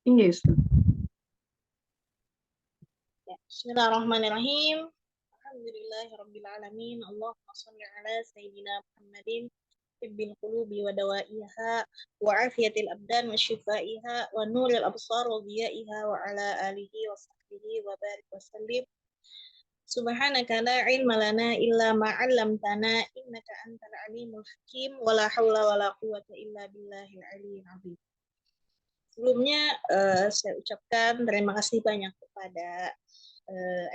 Iya, Ustaz. Ya, Bismillahirrahmanirrahim. Alhamdulillahirabbil alamin. Allahumma shalli ala sayyidina Muhammadin tibbil qulubi wa dawaiha wa afiyatil abdan wa shifaiha wa nuril absar wa diyaiha wa ala alihi wa sahbihi wa barik wa sallim. Subhanaka la ilma lana illa ma 'allamtana innaka antal alimul hakim wa la haula wa la quwwata illa billahil aliyyil azim. Sebelumnya saya ucapkan terima kasih banyak kepada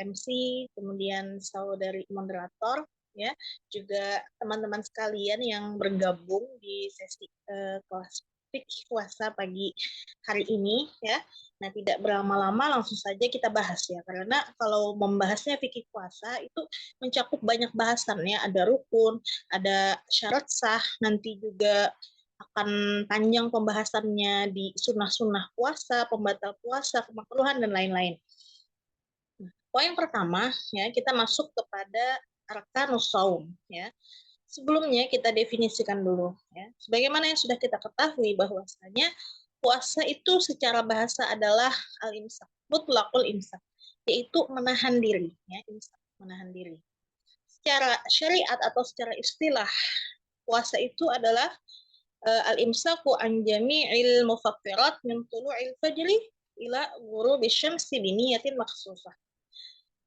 MC, kemudian saudari moderator, ya, juga teman-teman sekalian yang bergabung di sesi kelas fikih puasa pagi hari ini, ya. Nah, tidak berlama-lama langsung saja kita bahas ya, karena kalau membahasnya fikih puasa itu mencakup banyak bahasan ya, ada rukun, ada syarat sah, nanti juga akan panjang pembahasannya di sunnah-sunnah puasa, pembatal puasa, kemakruhan dan lain-lain. Poin pertama ya, kita masuk kepada arkanus shaum ya. Sebelumnya kita definisikan dulu ya. Sebagaimana yang sudah kita ketahui bahwasanya puasa itu secara bahasa adalah al-imsak, mutlaqul imsak, yaitu menahan diri ya, imsak, menahan diri. Secara syariat atau secara istilah puasa itu adalah al-imsaku an jami'il mufattirat min tulu'il fajri ila ghurubi syamsi bi niyatin makhsusah.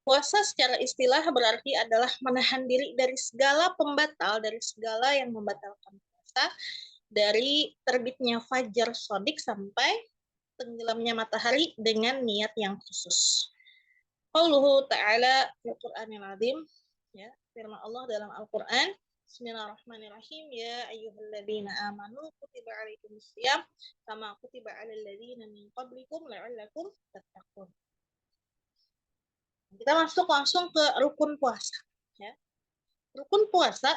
Puasa secara istilah berarti adalah menahan diri dari segala pembatal, dari segala yang membatalkan puasa, dari terbitnya fajar sodik sampai tenggelamnya matahari dengan niat yang khusus. Qauluhu ta'ala fil Qur'anil azim, ya, firman Allah dalam Al-Qur'an, Bismillahirrahmanirrahim, ya ayyuhalladzina amanu kutiba alaikumusiyam kama kutiba alal ladzina min qablikum la'allakum tattaqun. Kita masuk langsung ke rukun puasa. Ya. Rukun puasa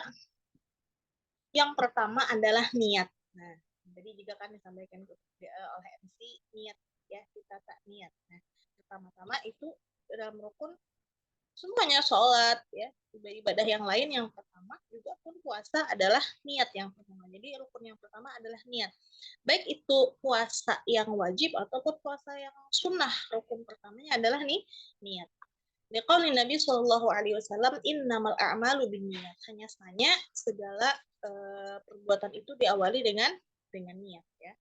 yang pertama adalah niat. Nah, jadi juga kan disampaikan oleh MC niat ya, kita tak niat. Nah, pertama-tama itu dalam rukun semuanya sholat ya, ibadah yang lain yang pertama juga pun puasa adalah niat yang pertama. Jadi rukun yang pertama adalah niat. Baik itu puasa yang wajib ataupun puasa yang sunnah, rukun pertamanya adalah niat. Liqauli Nabi Shallallahu Alaihi Wasallam, innamal a'malu binniyat. Hanya saja segala perbuatan itu diawali dengan niat ya.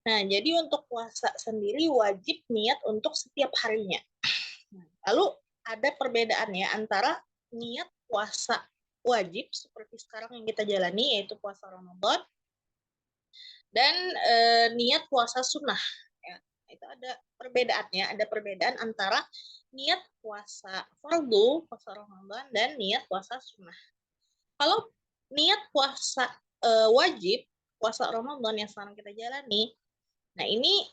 Nah, jadi untuk puasa sendiri wajib niat untuk setiap harinya. Nah, lalu ada perbedaannya antara niat puasa wajib seperti sekarang yang kita jalani yaitu puasa Ramadan dan niat puasa sunnah. Ya, itu ada perbedaannya, ada perbedaan antara niat puasa fardu, puasa Ramadan, dan niat puasa sunnah. Kalau niat puasa wajib, puasa Ramadan yang sekarang kita jalani, nah ini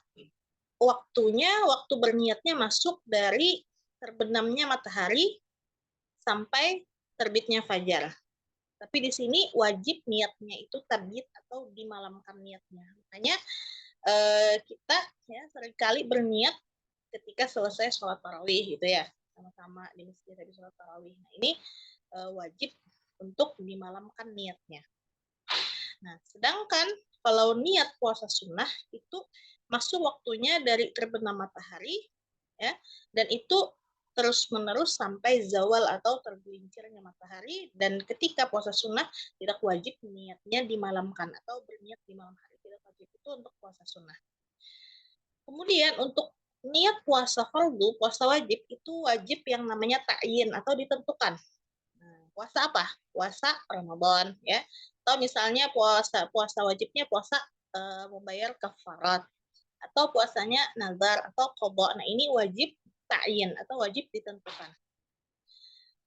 waktu berniatnya masuk dari terbenamnya matahari sampai terbitnya fajar. Tapi di sini wajib niatnya itu tabyid atau dimalamkan niatnya. Makanya kita ya seringkali berniat ketika selesai sholat tarawih gitu ya, sama-sama di masjid tadi sholat tarawih. Nah ini wajib untuk dimalamkan niatnya. Nah sedangkan kalau niat puasa sunnah itu masuk waktunya dari terbenam matahari ya, dan itu terus menerus sampai zawal atau tergelincirnya matahari. Dan ketika puasa sunnah tidak wajib niatnya dimalamkan atau berniat di malam hari, tidak wajib itu untuk puasa sunnah. Kemudian untuk niat puasa fardu, puasa wajib itu wajib yang namanya ta'yin atau ditentukan. Nah, puasa apa? Puasa Ramadan ya. Atau misalnya puasa wajibnya puasa membayar kafarat atau puasanya nazar atau qada. Nah, ini wajib ta'yin atau wajib ditentukan.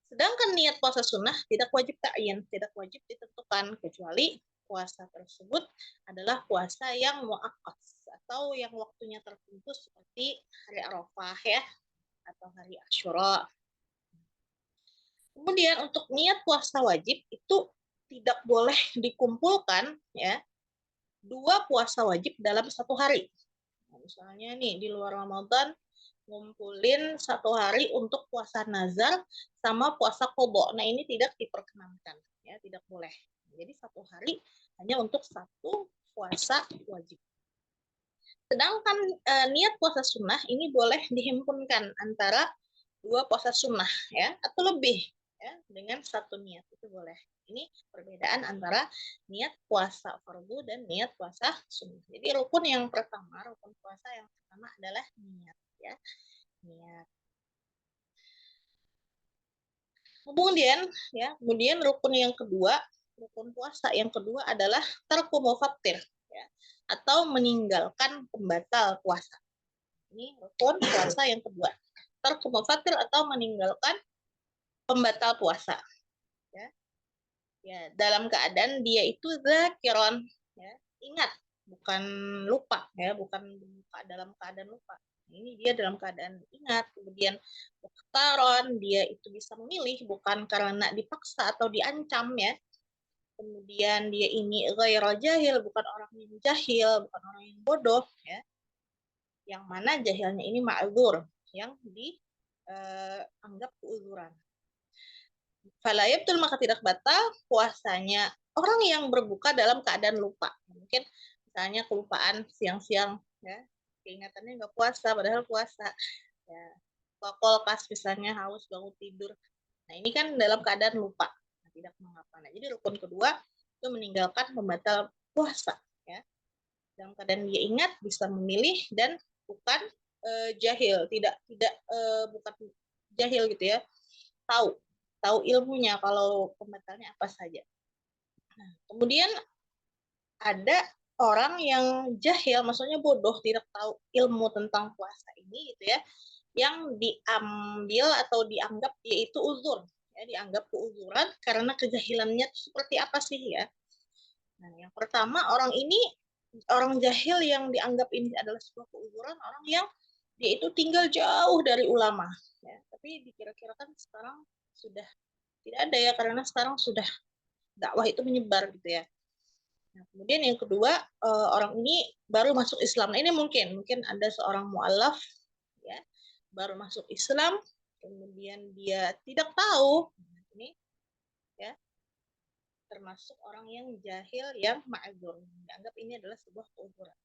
Sedangkan niat puasa sunnah tidak wajib ta'yin, tidak wajib ditentukan kecuali puasa tersebut adalah puasa yang muakkad atau yang waktunya tertentu seperti hari Arafah ya atau hari Asyura. Kemudian untuk niat puasa wajib itu tidak boleh dikumpulkan ya dua puasa wajib dalam satu hari. Nah, misalnya nih di luar Ramadan ngumpulin satu hari untuk puasa nazar sama puasa qada. Nah ini tidak diperkenankan ya, tidak boleh. Jadi satu hari hanya untuk satu puasa wajib. Sedangkan niat puasa sunnah ini boleh dihimpunkan antara dua puasa sunnah ya atau lebih ya dengan satu niat itu boleh. Ini perbedaan antara niat puasa fardu dan niat puasa sunnah. Jadi rukun yang pertama, rukun puasa yang pertama adalah niat ya. Niat. Kemudian rukun yang kedua, rukun puasa yang kedua adalah tarku mufattir ya, atau meninggalkan pembatal puasa. Ini rukun puasa yang kedua. Tarku mufattir atau meninggalkan pembatal puasa. Ya. Ya, dalam keadaan dia itu zakiron, ya, ingat, bukan lupa ya, bukan dalam keadaan lupa. Ini dia dalam keadaan ingat, kemudian muktaron, dia itu bisa memilih bukan karena dipaksa atau diancam ya. Kemudian dia ini ghairu jahil, bukan orang yang jahil, bukan orang yang bodoh ya. Yang mana jahilnya ini ma'dzur, yang dianggap keuzuran. Fala yabtul, maka tidak batal puasanya orang yang berbuka dalam keadaan lupa. Mungkin misalnya kelupaan siang-siang ya, keingatannya nggak puasa padahal puasa. Ya, kolkas misalnya haus bangun tidur. Nah, ini kan dalam keadaan lupa, nah, tidak mengapa. Nah, jadi rukun kedua itu meninggalkan pembatal puasa ya. Dalam keadaan dia ingat, bisa memilih dan bukan jahil, tidak bukan jahil gitu ya. Tahu tahu ilmunya kalau pembatalnya apa saja. Nah, kemudian ada orang yang jahil, maksudnya bodoh, tidak tahu ilmu tentang puasa ini gitu ya, yang diambil atau dianggap dia itu uzur, ya, dianggap keuzuran karena kejahilannya seperti apa sih ya. Nah, yang pertama orang jahil yang dianggap ini adalah sebuah keuzuran, orang yang dia itu tinggal jauh dari ulama, ya. Tapi dikira-kirakan sekarang sudah tidak ada ya, karena sekarang sudah dakwah itu menyebar gitu ya. Nah, kemudian yang kedua, orang ini baru masuk Islam. Nah, ini mungkin ada seorang mu'alaf ya, baru masuk Islam, kemudian dia tidak tahu. Ini ya, termasuk orang yang jahil yang ma'dzur. Dianggap ini adalah sebuah keuzuran.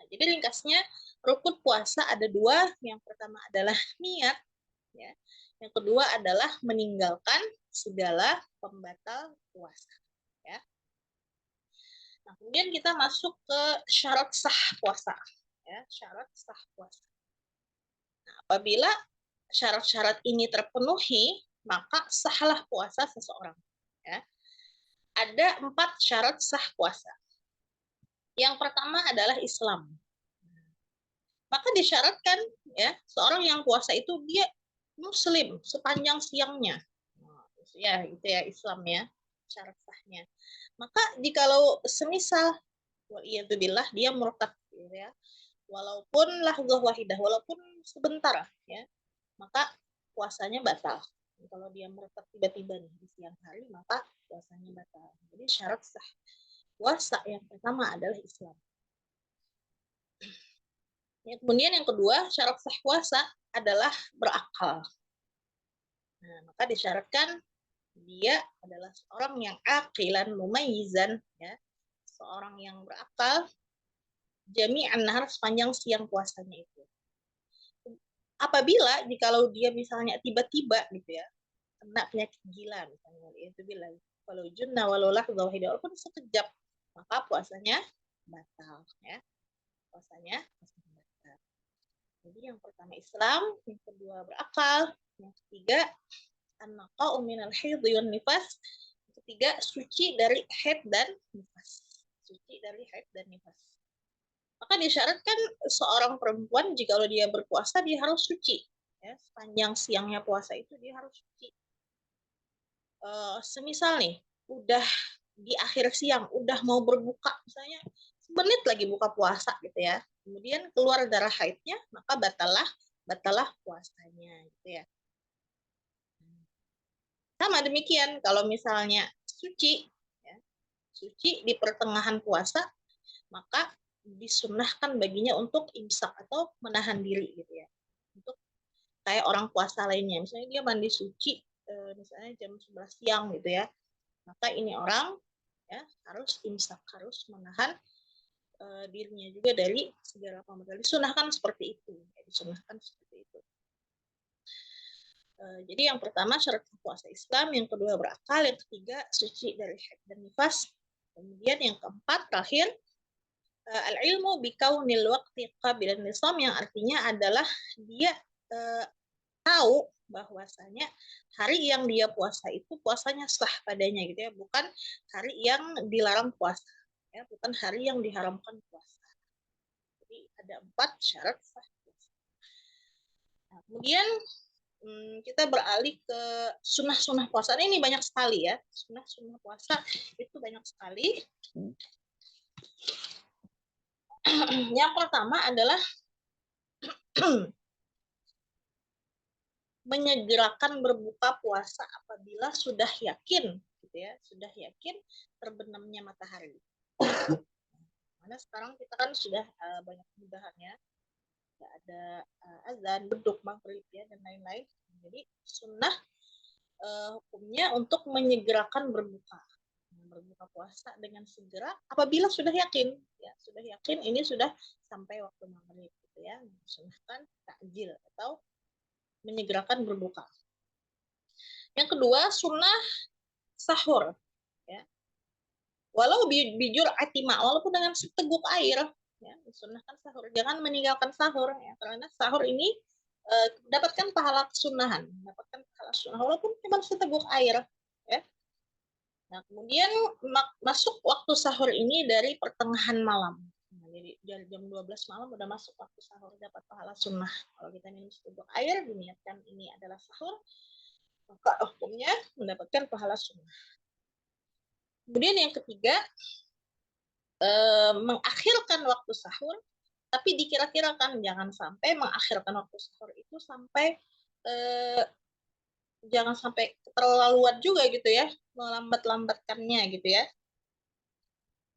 Nah, jadi ringkasnya rukun puasa ada dua. Yang pertama adalah niat ya. Yang kedua adalah meninggalkan segala pembatal puasa ya. Nah, kemudian kita masuk ke syarat sah puasa. Ya, syarat sah puasa. Nah, apabila syarat-syarat ini terpenuhi, maka sahlah puasa seseorang. Ya. Ada 4 syarat sah puasa. Yang pertama adalah Islam. Maka disyaratkan ya, seorang yang puasa itu dia Muslim sepanjang siangnya. Ya, itu ya Islam ya, syarat sahnya. Maka jikalau semisal waliyadzubillah dia murtad ya, walaupun lahdzah wahidah, walaupun sebentar ya, maka puasanya batal. Kalau dia murtad tiba-tiba nih di siang hari, maka puasanya batal. Jadi syarat sah puasa yang pertama adalah Islam. Ya, kemudian yang kedua, syarat sah puasa adalah berakal. Nah, maka disyaratkan dia adalah seorang yang aqilan mumayyizan ya, seorang yang berakal jami'an nahar sepanjang siang puasanya itu. Apabila jikalau dia misalnya tiba-tiba gitu ya, kena penyakit gila misalnya, itu bilang kalau junna walolah walaupun sekejap, maka puasanya batal ya. Puasanya batal. Jadi yang pertama Islam, yang kedua berakal, yang ketiga an-naqa'u minal haidh wan nifas, yang ketiga suci dari haid dan nifas. Suci dari haid dan nifas. Maka disyaratkan seorang perempuan jika dia berpuasa dia harus suci ya, sepanjang siangnya puasa itu dia harus suci. Semisal nih udah di akhir siang udah mau berbuka misalnya semenit lagi buka puasa gitu ya, kemudian keluar darah haidnya, maka batalah puasanya gitu ya. Sama demikian kalau misalnya suci ya, suci di pertengahan puasa, maka disunnahkan baginya untuk imsak atau menahan diri gitu ya, untuk kayak orang puasa lainnya, misalnya dia mandi suci misalnya jam 11 siang gitu ya, maka ini orang ya harus imsak, harus menahan dirinya juga dari segala pemerintah. Disunahkan seperti itu. Disunahkan seperti itu. Jadi yang pertama syarat puasa Islam, yang kedua berakal, yang ketiga suci dari haid dan nifas. Kemudian yang keempat terakhir al-ilmu bikaunil waqti qabilan nisam, yang artinya adalah dia tahu bahwasanya hari yang dia puasa itu puasanya sah padanya gitu ya, bukan hari yang dilarang puasa ya, bukan hari yang diharamkan puasa. Jadi ada 4 syarat sah puasa. Nah, kemudian kita beralih ke sunnah-sunnah puasa. Ini banyak sekali ya, sunnah-sunnah puasa itu banyak sekali. Yang pertama adalah menyegerakan berbuka puasa apabila sudah yakin, gitu ya, sudah yakin terbenamnya matahari. Karena sekarang kita kan sudah banyak kemudahan ya, ada azan, beduk, maghrib ya, dan lain-lain. Jadi sunnah hukumnya untuk menyegerakan berbuka puasa dengan segera apabila sudah yakin ya, sudah yakin ini sudah sampai waktu maghrib gitu ya. Sunnahkan takjil atau menyegerakan berbuka. Yang kedua sunnah sahur ya, walau bijur atima, walaupun dengan seteguk air ya, disunahkan sahur, jangan meninggalkan sahur ya, karena sahur ini dapatkan pahala kesunahan, dapatkan pahala sunnah walaupun cuma seteguk air ya. Nah, kemudian masuk waktu sahur ini dari pertengahan malam. Nah, jadi dari jam 12 malam udah masuk waktu sahur, dapat pahala sunnah. Kalau kita minum seteguk air, diniatkan ini adalah sahur, maka hukumnya mendapatkan pahala sunnah. Kemudian yang ketiga, mengakhirkan waktu sahur, tapi dikira-kirakan, jangan sampai mengakhirkan waktu sahur itu sampai jangan sampai keterlaluan juga gitu ya, melambat-lambatkannya gitu ya.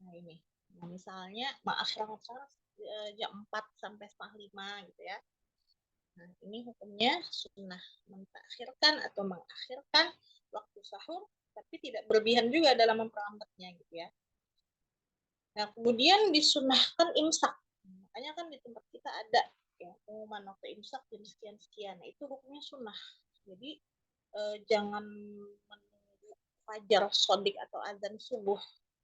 Nah ini, nah, misalnya mengakhirkan sahur jam 4 sampai setengah 5 gitu ya. Nah ini hukumnya sunnah, mengakhirkan atau mengakhirkan waktu sahur, tapi tidak berlebihan juga dalam memperlambatnya gitu ya. Nah, kemudian disunahkan imsak. Makanya kan di tempat kita ada ya, pengumuman waktu imsak jam sekian-sekian. Nah, itu hukumnya sunnah. Jadi jangan menunggu fajar sodik atau azan subuh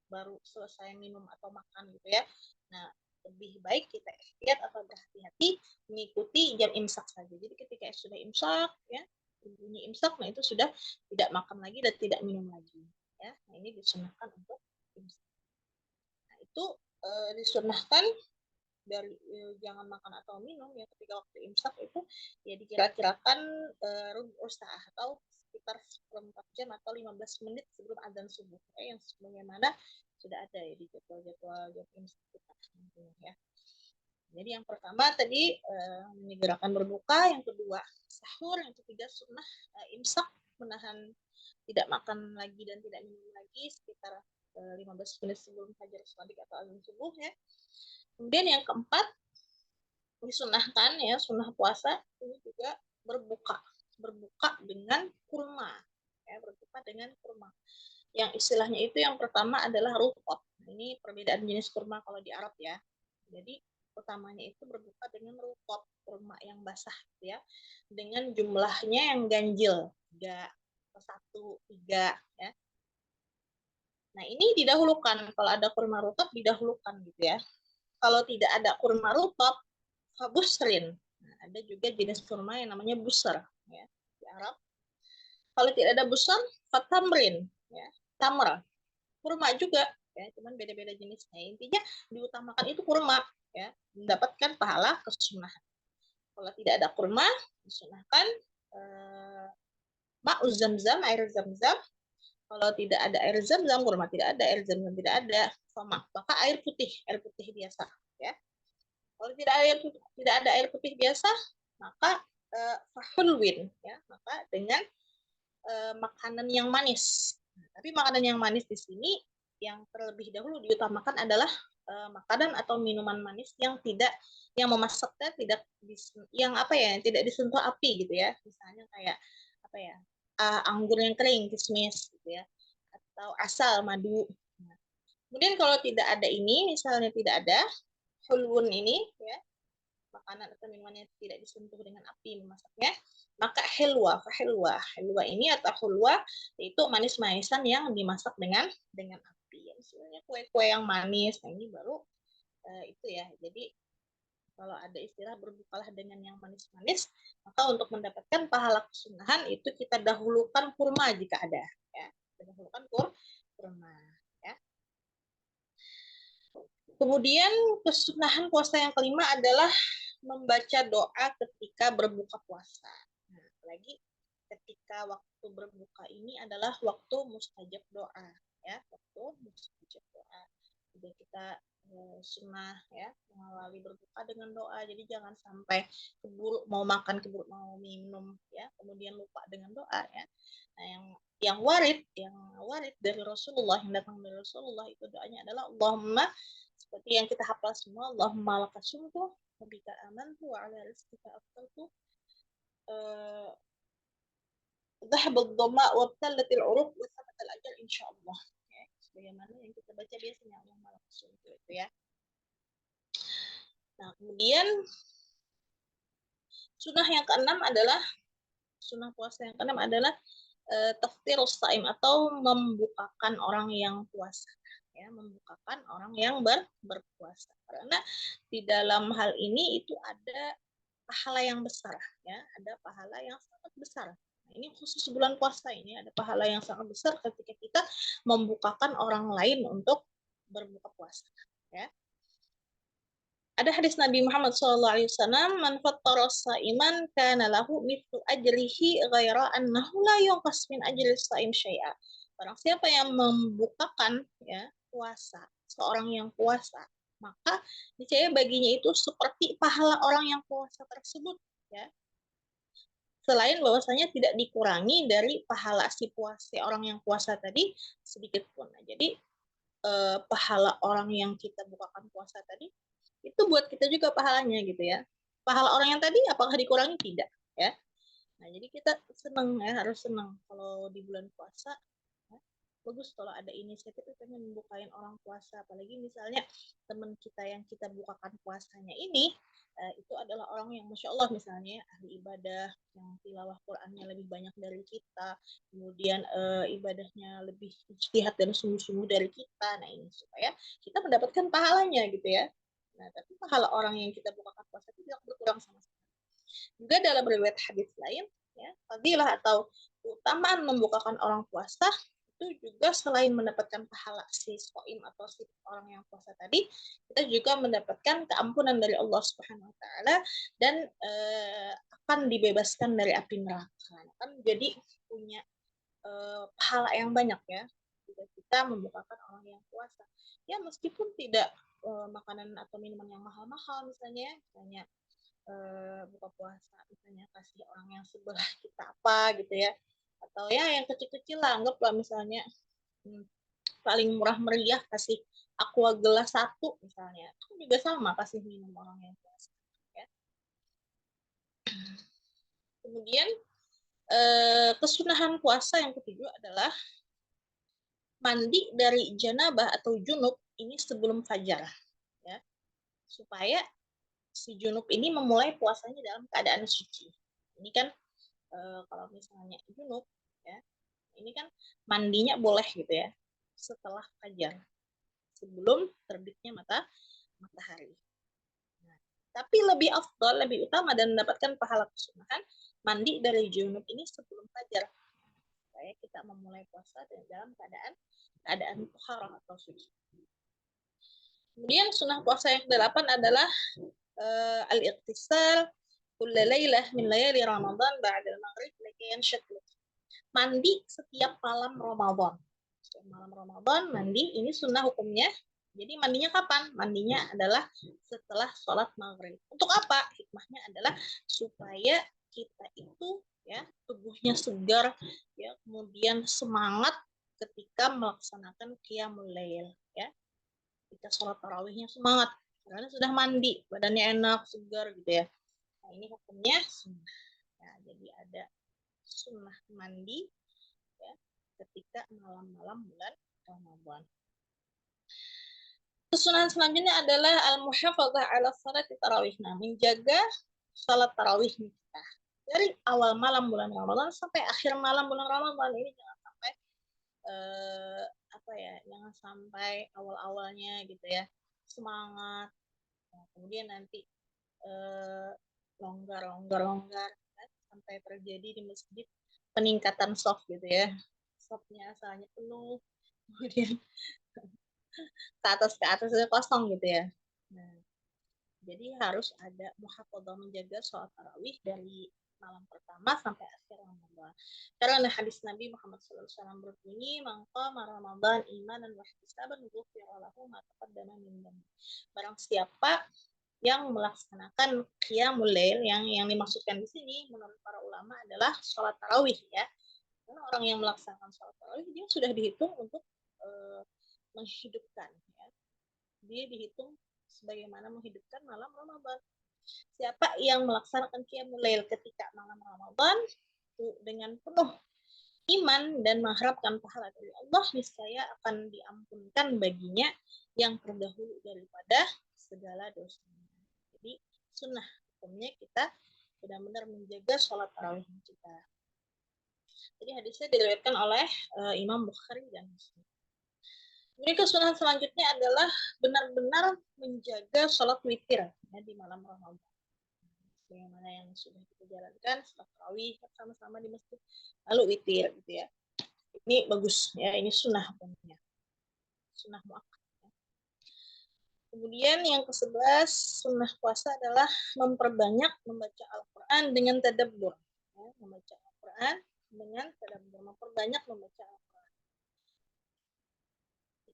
baru selesai minum atau makan gitu ya. Nah, lebih baik kita ikhtiar atau berhati-hati mengikuti jam imsak saja. Jadi ketika sudah imsak ya, bunyi imsak, nah itu sudah tidak makan lagi dan tidak minum lagi ya. Nah, ini disunahkan untuk imsak. Itu disunahkan dari jangan makan atau minum ya ketika waktu imsak itu ya dikira-kirakan rubuh sa'ah atau sekitar 4 jam atau 15 menit sebelum azan subuh ya, yang sebagaimana sudah ada ya di jadwal-jadwal jam imsak kita ya. Jadi yang pertama tadi menyegerakan berbuka, yang kedua sahur, yang ketiga sunnah imsak, menahan tidak makan lagi dan tidak minum lagi sekitar 15 menit sebelum fajar shadiq atau azan subuh ya. Kemudian yang keempat disunahkan ya, sunnah puasa ini juga berbuka dengan kurma ya, berbuka dengan kurma. Yang istilahnya itu yang pertama adalah rutop. Ini perbedaan jenis kurma kalau di Arab ya. Jadi utamanya itu berbuka dengan rutop, kurma yang basah ya, dengan jumlahnya yang ganjil 3, 1, 3 ya. Nah, ini didahulukan. Kalau ada kurma rutop didahulukan gitu ya. Kalau tidak ada kurma rutop, busrin. Nah, ada juga jenis kurma yang namanya busar ya di Arab. Kalau tidak ada busar, fatamrin ya, tamr. Kurma juga ya, cuman beda-beda jenisnya. Intinya diutamakan itu kurma ya, mendapatkan pahala kesunahan. Kalau tidak ada kurma, disunahkan ma'uz zamzam, air zam-zam. Kalau tidak ada air zam-zam, kurma tidak ada, air zam-zam tidak ada, maka air putih biasa ya. Kalau tidak ada air putih biasa, maka fahulwin ya, maka dengan makanan yang manis. Tapi makanan yang manis di sini yang terlebih dahulu diutamakan adalah makanan atau minuman manis yang memasaknya tidak yang tidak disentuh api gitu ya. Misalnya kayak anggur yang kering, kismis gitu ya, atau asal, madu. Kemudian kalau tidak ada ini, misalnya tidak ada hulwun ini, ya, makanan atau minuman yang tidak disentuh dengan api memasaknya, maka hilwa, hilwa ini atau hulwa itu manis-manisan yang dimasak dengan api. Misalnya kue-kue yang manis, nah ini baru itu ya. Jadi kalau ada istilah berbukalah dengan yang manis-manis, maka untuk mendapatkan pahala kesunahan itu kita dahulukan kurma jika ada, ya. Kita dahulukan kurma, ya. Kemudian kesunahan puasa yang kelima adalah membaca doa ketika berbuka puasa. Nah, apalagi ketika waktu berbuka ini adalah waktu mustajab doa, ya, waktu mustajab doa. Jadi kita sunnah ya mengawali berbuka dengan doa. Jadi jangan sampai keburu mau makan, keburu mau minum, ya, kemudian lupa dengan doa, ya. Nah, yang warid dari Rasulullah, yang datang dari Rasulullah itu doanya adalah Allahumma, seperti yang kita hafal semua, Allahumma lakasumtu wa bika amantu wa ala rizqika aftaltu dhahabad dhama wa btallatil uruq wa thabatal ajal insyaallah, ya, sebagaimana yang kita baca biasanya Allahumma lakasumtu itu, ya. Nah, kemudian sunnah puasa yang keenam adalah taftirus shaim atau membukakan orang yang puasa, ya, membukakan orang yang berpuasa, karena di dalam hal ini itu ada pahala yang besar, ya, ada pahala yang sangat besar. Nah, ini khusus bulan puasa ini ada pahala yang sangat besar ketika kita membukakan orang lain untuk berbuka puasa, ya. Ada hadis Nabi Muhammad SAW, man fattara sha'iman kana lahu mithlu ajrihi ghaira annahu la yunqas min ajri shaim syai'a. Barang siapa yang membukakan, ya, puasa, seorang yang puasa, maka niscaya baginya itu seperti pahala orang yang puasa tersebut, ya. Selain bahwasanya tidak dikurangi dari pahala si puasa orang yang puasa tadi sedikit pun. Nah, jadi pahala orang yang kita bukakan puasa tadi itu buat kita juga pahalanya gitu, ya. Pahala orang yang tadi apakah dikurangi? Tidak, ya. Nah, jadi kita senang, ya, harus senang kalau di bulan puasa, ya. Bagus kalau ada inisiatif pengen membukain orang puasa, apalagi misalnya teman kita yang kita bukakan puasanya ini itu adalah orang yang Masya Allah misalnya ahli ibadah, yang tilawah Qur'annya lebih banyak dari kita, kemudian ibadahnya lebih ijtihad dan sungguh-sungguh dari kita. Nah, ini supaya kita mendapatkan pahalanya gitu, ya. Nah, tapi pahala orang yang kita bukakan puasa itu tidak berkurang sama sekali. Juga dalam riwayat hadis lain, ya, fadilah atau keutamaan membukakan orang puasa itu juga selain mendapatkan pahala si shaim atau si orang yang puasa tadi, kita juga mendapatkan keampunan dari Allah Subhanahu wa taala dan akan dibebaskan dari api neraka. Kan jadi punya pahala yang banyak, ya, jika kita membukakan orang yang puasa. Ya, meskipun tidak makanan atau minuman yang mahal-mahal misalnya buka puasa misalnya kasih orang yang sebelah kita apa gitu, ya, atau ya yang kecil-kecil lah, anggaplah misalnya paling murah meriah kasih aqua gelas 1 misalnya, itu juga sama kasih minum orang yang puasa, ya. Kemudian kesunahan puasa yang ketujuh adalah mandi dari janabah atau junub ini sebelum fajar, ya, supaya si junub ini memulai puasanya dalam keadaan suci. Ini kan kalau misalnya junub, ya, ini kan mandinya boleh gitu, ya, setelah fajar, sebelum terbitnya matahari. Nah, tapi lebih afdal, lebih utama dan mendapatkan pahala kesunahan mandi dari junub ini sebelum fajar, supaya kita memulai puasa dalam keadaan taharah atau suci. Kemudian sunnah puasa yang ke-8 adalah al-iqtisal kulla lailah min layali Ramadan ba'da al-maghrib lakian syatlu. Mandi setiap malam Ramadan. Setiap malam Ramadan mandi, ini sunnah hukumnya. Jadi mandinya kapan? Mandinya adalah setelah sholat maghrib. Untuk apa? Hikmahnya adalah supaya kita itu, ya, tubuhnya segar, ya, kemudian semangat ketika melaksanakan qiyamul lail, ya. Ketika sholat tarawihnya semangat karena sudah mandi, badannya enak, segar gitu, ya. Nah, ini hukumnya sunnah. Ya, jadi ada sunnah mandi, ya, ketika malam-malam bulan Ramadan. Kesunahan selanjutnya adalah al-muhafadzah ala salat tarawih. Nah, menjaga salat tarawih kita. Dari awal malam bulan Ramadan sampai akhir malam bulan Ramadan ini jangan sampai apa ya, jangan sampai awal-awalnya gitu ya semangat, nah, kemudian nanti longgar kan, sampai terjadi di masjid peningkatan soft gitu ya, softnya asalnya penuh kemudian ke atas kosong gitu ya. Nah, jadi harus ada muhafadzah, menjaga sholat tarawih dari malam pertama sampai akhir Ramadan. Karena hadis Nabi Muhammad SAW berbunyi, "Maqama Ramadan imanan wa ihtisaban ghufira lahu ma taqaddama min dhanbi." Barang siapa yang melaksanakan qiyamul lail, yang dimaksudkan di sini menurut para ulama adalah sholat tarawih ya. Karena orang yang melaksanakan sholat tarawih dia sudah dihitung untuk menghidupkan ya. Dia dihitung sebagaimana menghidupkan malam Ramadan. Siapa yang melaksanakan qiyamul lail ketika malam Ramadan dengan penuh iman dan mengharapkan pahala dari Allah, niscaya akan diampunkan baginya yang terdahulu daripada segala dosa. Jadi sunnah hukumnya kita benar-benar menjaga sholat tarawih kita. Jadi hadisnya diriwayatkan oleh Imam Bukhari dan Muslim. Kemudian kesunahan selanjutnya adalah benar-benar menjaga sholat witir ya, di malam Ramadan. Bagaimana yang sudah kita jalankan setelah tarawih sama-sama di masjid, lalu witir gitu ya. Ini bagus ya, ini sunnah hukumnya, sunnah muakkad. Kemudian yang ke-11 sunnah puasa adalah memperbanyak membaca Al-Quran dengan tadabbur. Ya, membaca Al-Quran dengan tadabbur, memperbanyak membaca Al-Quran.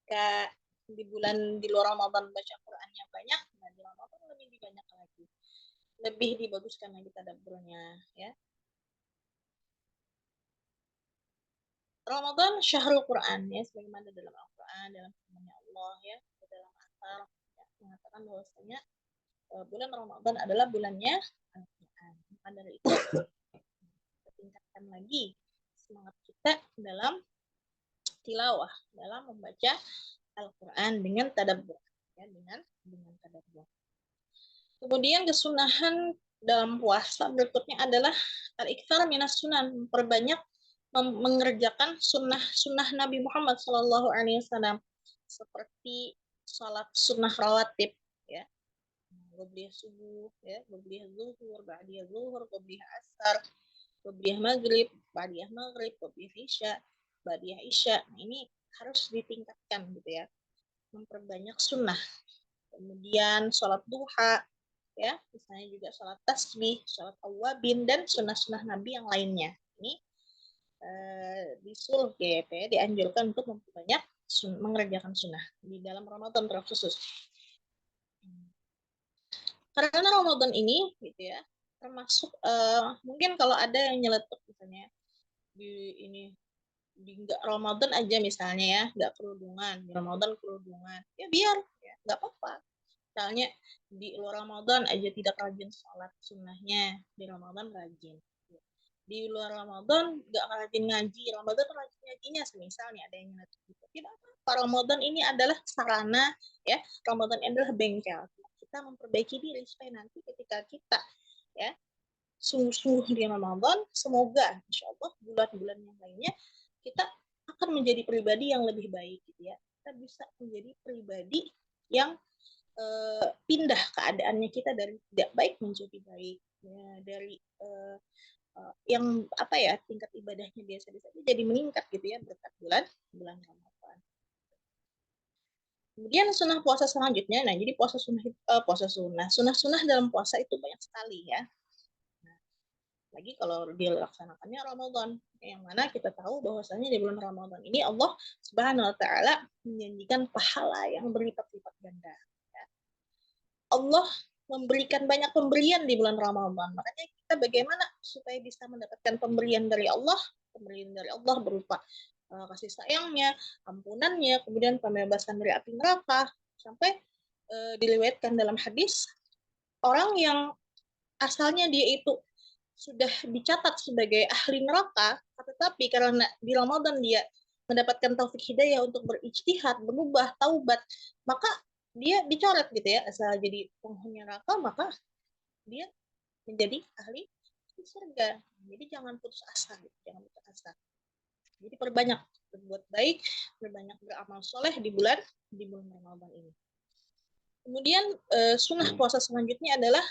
Jika di luar Ramadan baca Qurannya banyak, nah di Ramadan lebih banyak lagi, lebih dibaguskan lagi tadabburnya ya. Ramadan syahrul Quran ya, sebagaimana dalam Al-Quran, dalam firman Allah ya, dalam asar ya, mengatakan bahwasanya bulan Ramadan adalah bulannya Al-Quran. Maka dari itu kita tingkatkan lagi semangat kita dalam tilawah, dalam membaca Al-Quran dengan tadabbur ya, dengan tadabbur. Kemudian kesunahan dalam puasa berikutnya adalah al-iktsar minas sunan, memperbanyak mengerjakan sunnah Nabi Muhammad SAW seperti sholat sunnah rawatib ya, qobliyah subuh ya, qobliyah zuhur, ba'diyah zuhur, qobliyah asar, qobliyah maghrib, ba'diyah maghrib, qobliyah isya, ba'diyah isya. Nah, ini harus ditingkatkan gitu ya, memperbanyak sunnah. Kemudian sholat duha ya, misalnya juga sholat tasbih, sholat awabin, dan sunnah-sunnah Nabi yang lainnya. Ini disuruh gitu ya, dianjurkan untuk memperbanyak mengerjakan sunnah di dalam Ramadan terkhusus. Karena Ramadan ini gitu ya, termasuk mungkin kalau ada yang nyeletuk misalnya di ini di nggak Ramadan aja misalnya ya, nggak kerudungan, di Ramadan kerudungan, ya biar ya nggak apa-apa. Misalnya di luar Ramadan aja tidak rajin sholat sunnahnya, di Ramadan rajin. Di luar Ramadan nggak rajin ngaji, Ramadan rajin ngajinya, misalnya ada yang nyeletuk gitu. Tidak apa-apa, Ramadan ini adalah sarana ya, Ramadan ini adalah bengkel. Kita memperbaiki diri supaya nanti ketika kita ya sungguh-sungguh di Ramadan, semoga insya Allah bulan-bulan yang lainnya kita akan menjadi pribadi yang lebih baik gitu ya. Kita bisa menjadi pribadi yang pindah keadaannya kita dari tidak baik menjadi baik ya, dari yang apa ya, tingkat ibadahnya biasa-biasa jadi meningkat gitu ya berkat bulan Ramadan. Kemudian sunnah puasa selanjutnya, nah jadi sunnah dalam puasa itu banyak sekali ya. Nah, lagi kalau dilaksanakannya Ramadan, yang mana kita tahu bahwasanya di bulan Ramadan ini Allah Subhanahu Wa Taala menjanjikan pahala yang berlipat-lipat ganda. Ya. Allah memberikan banyak pemberian di bulan Ramadan, makanya kita bagaimana supaya bisa mendapatkan pemberian dari Allah berupa kasih sayangnya, ampunannya, kemudian pembebasan dari api neraka, sampai diriwayatkan dalam hadis orang yang asalnya dia itu sudah dicatat sebagai ahli neraka, tetapi karena di Ramadan dia mendapatkan taufik hidayah untuk berijtihad, berubah, taubat, maka dia dicoret gitu ya, asal jadi penghuni neraka maka dia menjadi ahli surga. Jadi jangan putus asa, gitu. Jangan putus asa. Jadi perbanyak berbuat baik, perbanyak beramal soleh di bulan Ramadan ini. Kemudian sunnah puasa selanjutnya adalah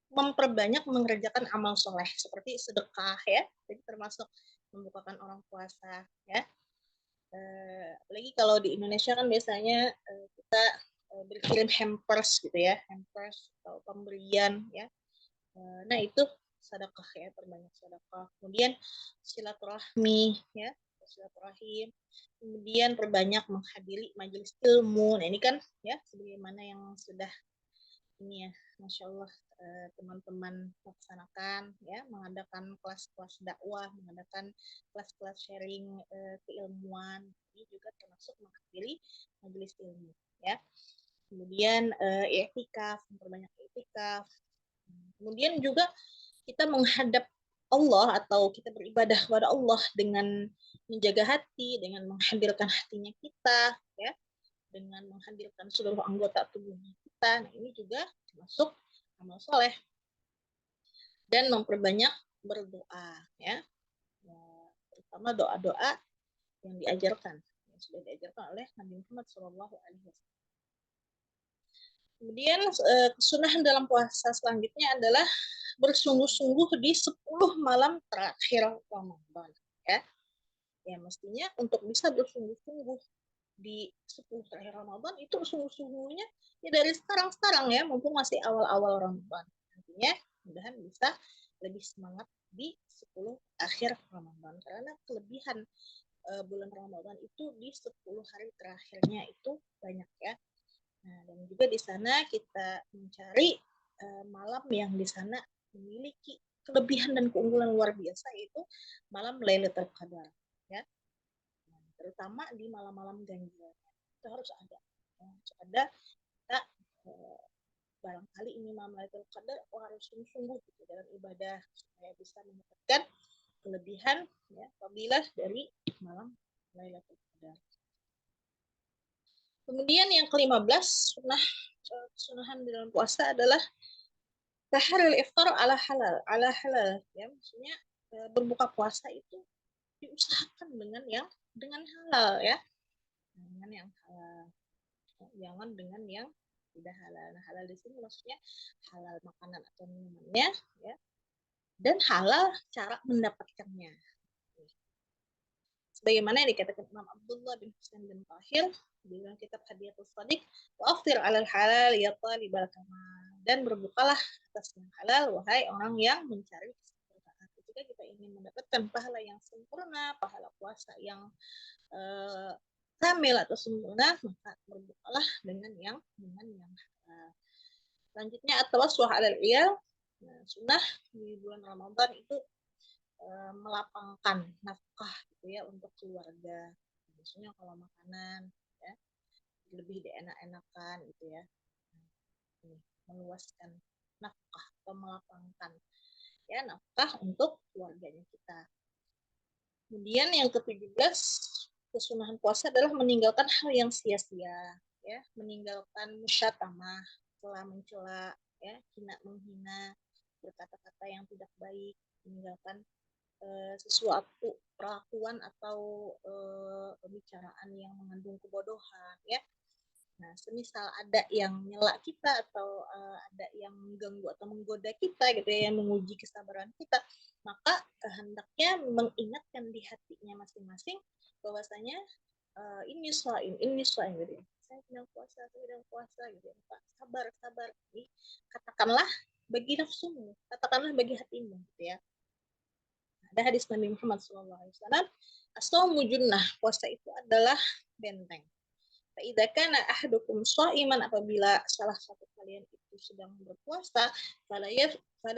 memperbanyak mengerjakan amal soleh seperti sedekah ya, jadi termasuk membukakan orang puasa ya. Apalagi kalau di Indonesia kan biasanya kita berkirim hampers gitu ya, hampers atau pemberian ya. Nah itu sedekah ya, perbanyak sedekah. Kemudian silaturahmi ya, silaturahim. Kemudian perbanyak menghadiri majelis ilmu. Nah ini kan ya sebagaimana yang sudah ini ya, masya Allah teman-teman laksanakan ya, mengadakan kelas-kelas dakwah, mengadakan kelas-kelas sharing keilmuan. Ini juga termasuk menghadiri majelis ilmu ya. Kemudian i'tikaf, memperbanyak i'tikaf. Kemudian juga kita menghadap Allah atau kita beribadah kepada Allah dengan menjaga hati, dengan menghadirkan hatinya kita, ya, dengan menghadirkan seluruh anggota tubuhnya kita. Nah, ini juga termasuk amal soleh. Dan memperbanyak berdoa, ya, terutama doa-doa yang diajarkan, yang sudah diajarkan oleh Nabi Muhammad SAW. Kemudian kesunahan dalam puasa selanjutnya adalah bersungguh-sungguh di 10 malam terakhir Ramadan. Ya, ya mestinya untuk bisa bersungguh-sungguh di 10 terakhir Ramadan itu sungguh-sungguhnya ya dari sekarang-sekarang ya, mumpung masih awal-awal Ramadan. Nantinya mudahan bisa lebih semangat di 10 akhir Ramadan karena kelebihan bulan Ramadan itu di 10 hari terakhirnya itu banyak ya. Nah, dan juga di sana kita mencari malam yang di sana memiliki kelebihan dan keunggulan luar biasa, yaitu malam Lailatul Qadar ya. Nah, terutama di malam-malam ganjil itu harus ada. Harus ada kita barangkali ini malam Lailatul Qadar harus sungguh-sungguh gitu dalam ibadah supaya bisa mendapatkan kelebihan ya, fadilah dari malam Lailatul Qadar. Kemudian yang ke-15 sunahan dalam puasa adalah taharul iftar ala halal ya, maksudnya berbuka puasa itu diusahakan dengan halal ya, dengan yang halal, jangan dengan yang tidak halal. Nah, halal di sini maksudnya halal makanan atau minumannya ya, dan halal cara mendapatkannya. Sebagaimana yang dikatakan Imam Abdullah bin Husain bin Tahir di dalam kitab Hadiyatul Sadiq, wa'aftir alal halal ya talibal kamal, dan berbukalah atas yang halal wahai orang yang mencari kesempurnaan. Ketika kita ingin mendapatkan pahala yang sempurna, pahala puasa yang kamil atau sempurna, maka berbukalah dengan yang halal. Selanjutnya at-tawassuh alal iyal. Nah, sunnah di bulan Ramadan itu melapangkan nafkah gitu ya untuk keluarga. Biasanya kalau makanan ya lebih dienak-enakan gitu ya. Ini, meluaskan nafkah atau melapangkan ya nafkah untuk keluarganya kita. Kemudian yang ke-17 kesunahan puasa adalah meninggalkan hal yang sia-sia ya, meninggalkan musyatamah, celah mencela ya, hina menghina, berkata-kata yang tidak baik, meninggalkan sesuatu perlakuan atau pembicaraan yang mengandung kebodohan ya. Nah, semisal ada yang nyela kita atau ada yang mengganggu atau menggoda kita gitu ya, yang menguji kesabaran kita, maka hendaknya mengingatkan di hatinya masing-masing bahwasanya ini soal gitu ya. Saya sedang puasa gitu ya. Pak, sabar. Jadi, katakanlah bagi nafsumu, katakanlah bagi hatimu gitu ya. Ada hadis Nabi Muhammad SAW, as-shaumu junnah, puasa itu adalah benteng. Fa'idza kana ahadukum sha'iman, apabila salah satu kalian itu sedang berpuasa, fala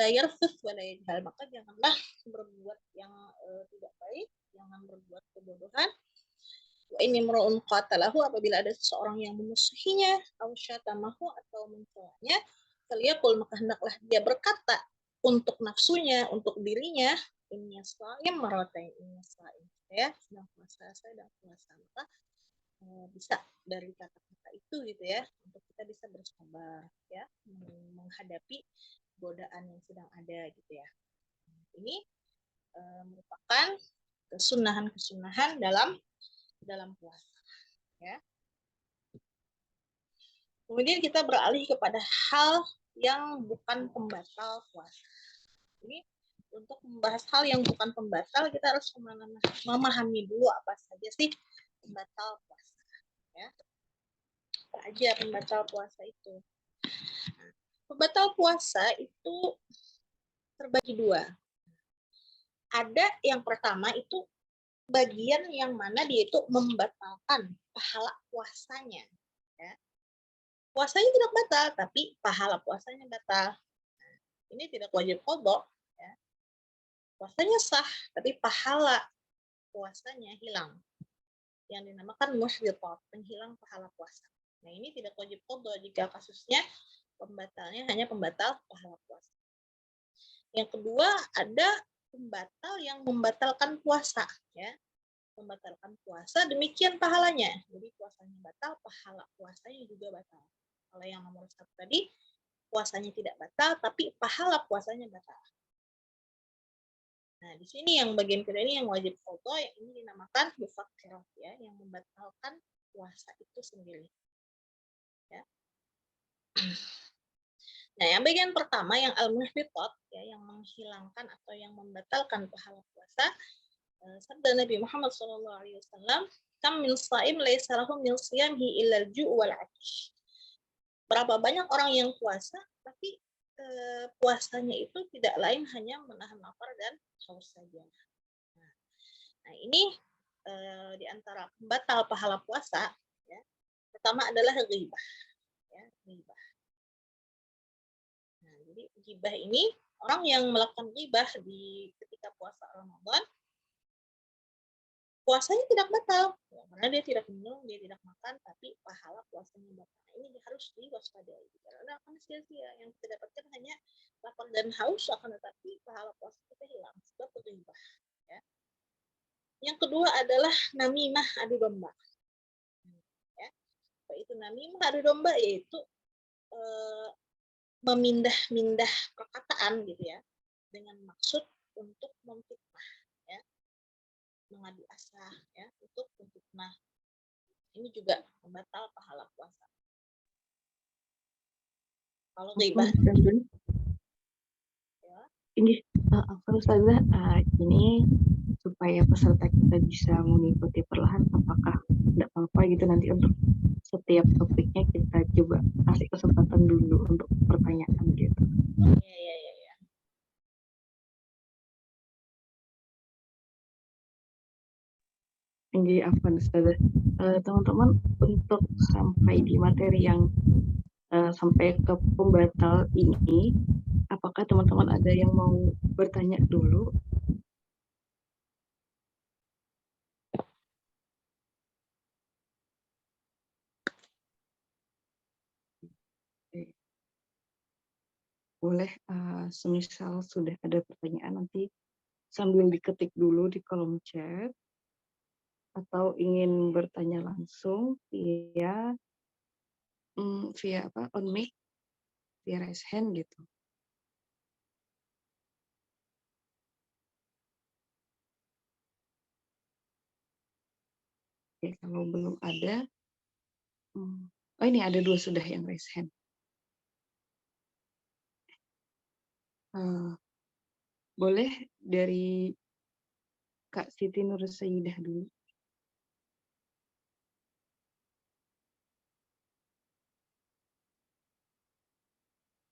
yarfuth wala yajhal, maka janganlah berbuat yang tidak baik, jangan berbuat kebodohan. Wa inni mar'un qatalahu, apabila ada seseorang yang memusuhinya, aw syatamahu, atau mencelanya, faliyaqul, maka hendaklah dia berkata untuk nafsunya, untuk dirinya, inni shaim maratain, inni shaim, saya sedang puasa, maka bisa dari kata-kata itu gitu ya, untuk kita bisa bersabar ya menghadapi godaan yang sedang ada gitu ya. Ini merupakan kesunahan-kesunahan dalam puasa ya. Kemudian kita beralih kepada hal yang bukan pembatal puasa. Ini untuk membahas hal yang bukan pembatal, kita harus memahami dulu apa saja sih pembatal puasa ya. Apa aja pembatal puasa itu? Pembatal puasa itu terbagi dua. Ada yang pertama itu bagian yang mana dia itu membatalkan pahala puasanya. Ya. Puasanya tidak batal, tapi pahala puasanya batal. Ini tidak wajib qadha. Ya. Puasanya sah, tapi pahala puasanya hilang. Yang dinamakan muhbitat, penghilang pahala puasa. Nah, ini tidak wajib qadha jika kasusnya pembatalnya hanya pembatal pahala puasa. Yang kedua, ada pembatal yang membatalkan puasa, ya. Membatalkan puasa demikian pahalanya. Jadi puasanya batal, pahala puasanya juga batal. Kalau yang nomor 1 tadi, puasanya tidak batal, tapi pahala puasanya batal. Nah, di sini yang bagian kedua ini yang wajib qadha, yang ini dinamakan mufakkirah, ya, yang membatalkan puasa itu sendiri. Ya. Nah, yang bagian pertama yang al-muhbitat, ya, yang menghilangkan atau yang membatalkan pahala puasa, sabda Nabi Muhammad SAW, kam min shaim laisa lahu min shiyamihi illa al-ju' wal 'atash. Berapa banyak orang yang puasa tapi puasanya itu tidak lain hanya menahan lapar dan haus saja. Nah, ini di antara pembatal pahala puasa, ya, pertama adalah ghibah, ya, ghibah. Nah, jadi ghibah ini orang yang melakukan ghibah di ketika puasa Ramadan, puasanya tidak batal, ya, karena dia tidak minum, dia tidak makan, tapi pahala puasanya batal. Nah, ini harus diwaspadai, karena akan sia-sia. Yang kita dapatkan hanya lapar dan haus, akan tetapi pahala puasa kita hilang sebab ghibah. Ya. Yang kedua adalah namimah, adu domba. Ya. Apa itu namimah, adu domba? Yaitu memindah-mindah perkataan gitu ya, dengan maksud untuk memfitnah, ya, mengadu asah, ya, untuk memfitnah. Ini juga membatal pahala puasa. Kalau ghibah ya. Ini ini supaya peserta kita bisa mengikuti perlahan, apakah tidak apa-apa gitu nanti untuk setiap topiknya kita coba kasih kesempatan dulu untuk pertanyaan gitu. Ya. Jadi apa teman-teman, untuk sampai di materi yang sampai ke pembatal ini, apakah teman-teman ada yang mau bertanya dulu? Boleh, semisal sudah ada pertanyaan nanti sambil diketik dulu di kolom chat, atau ingin bertanya langsung via on mic, via raise hand gitu. Oke, kalau belum ada, oh ini ada 2 sudah yang raise hand. Boleh dari Kak Siti Nursaidah dulu.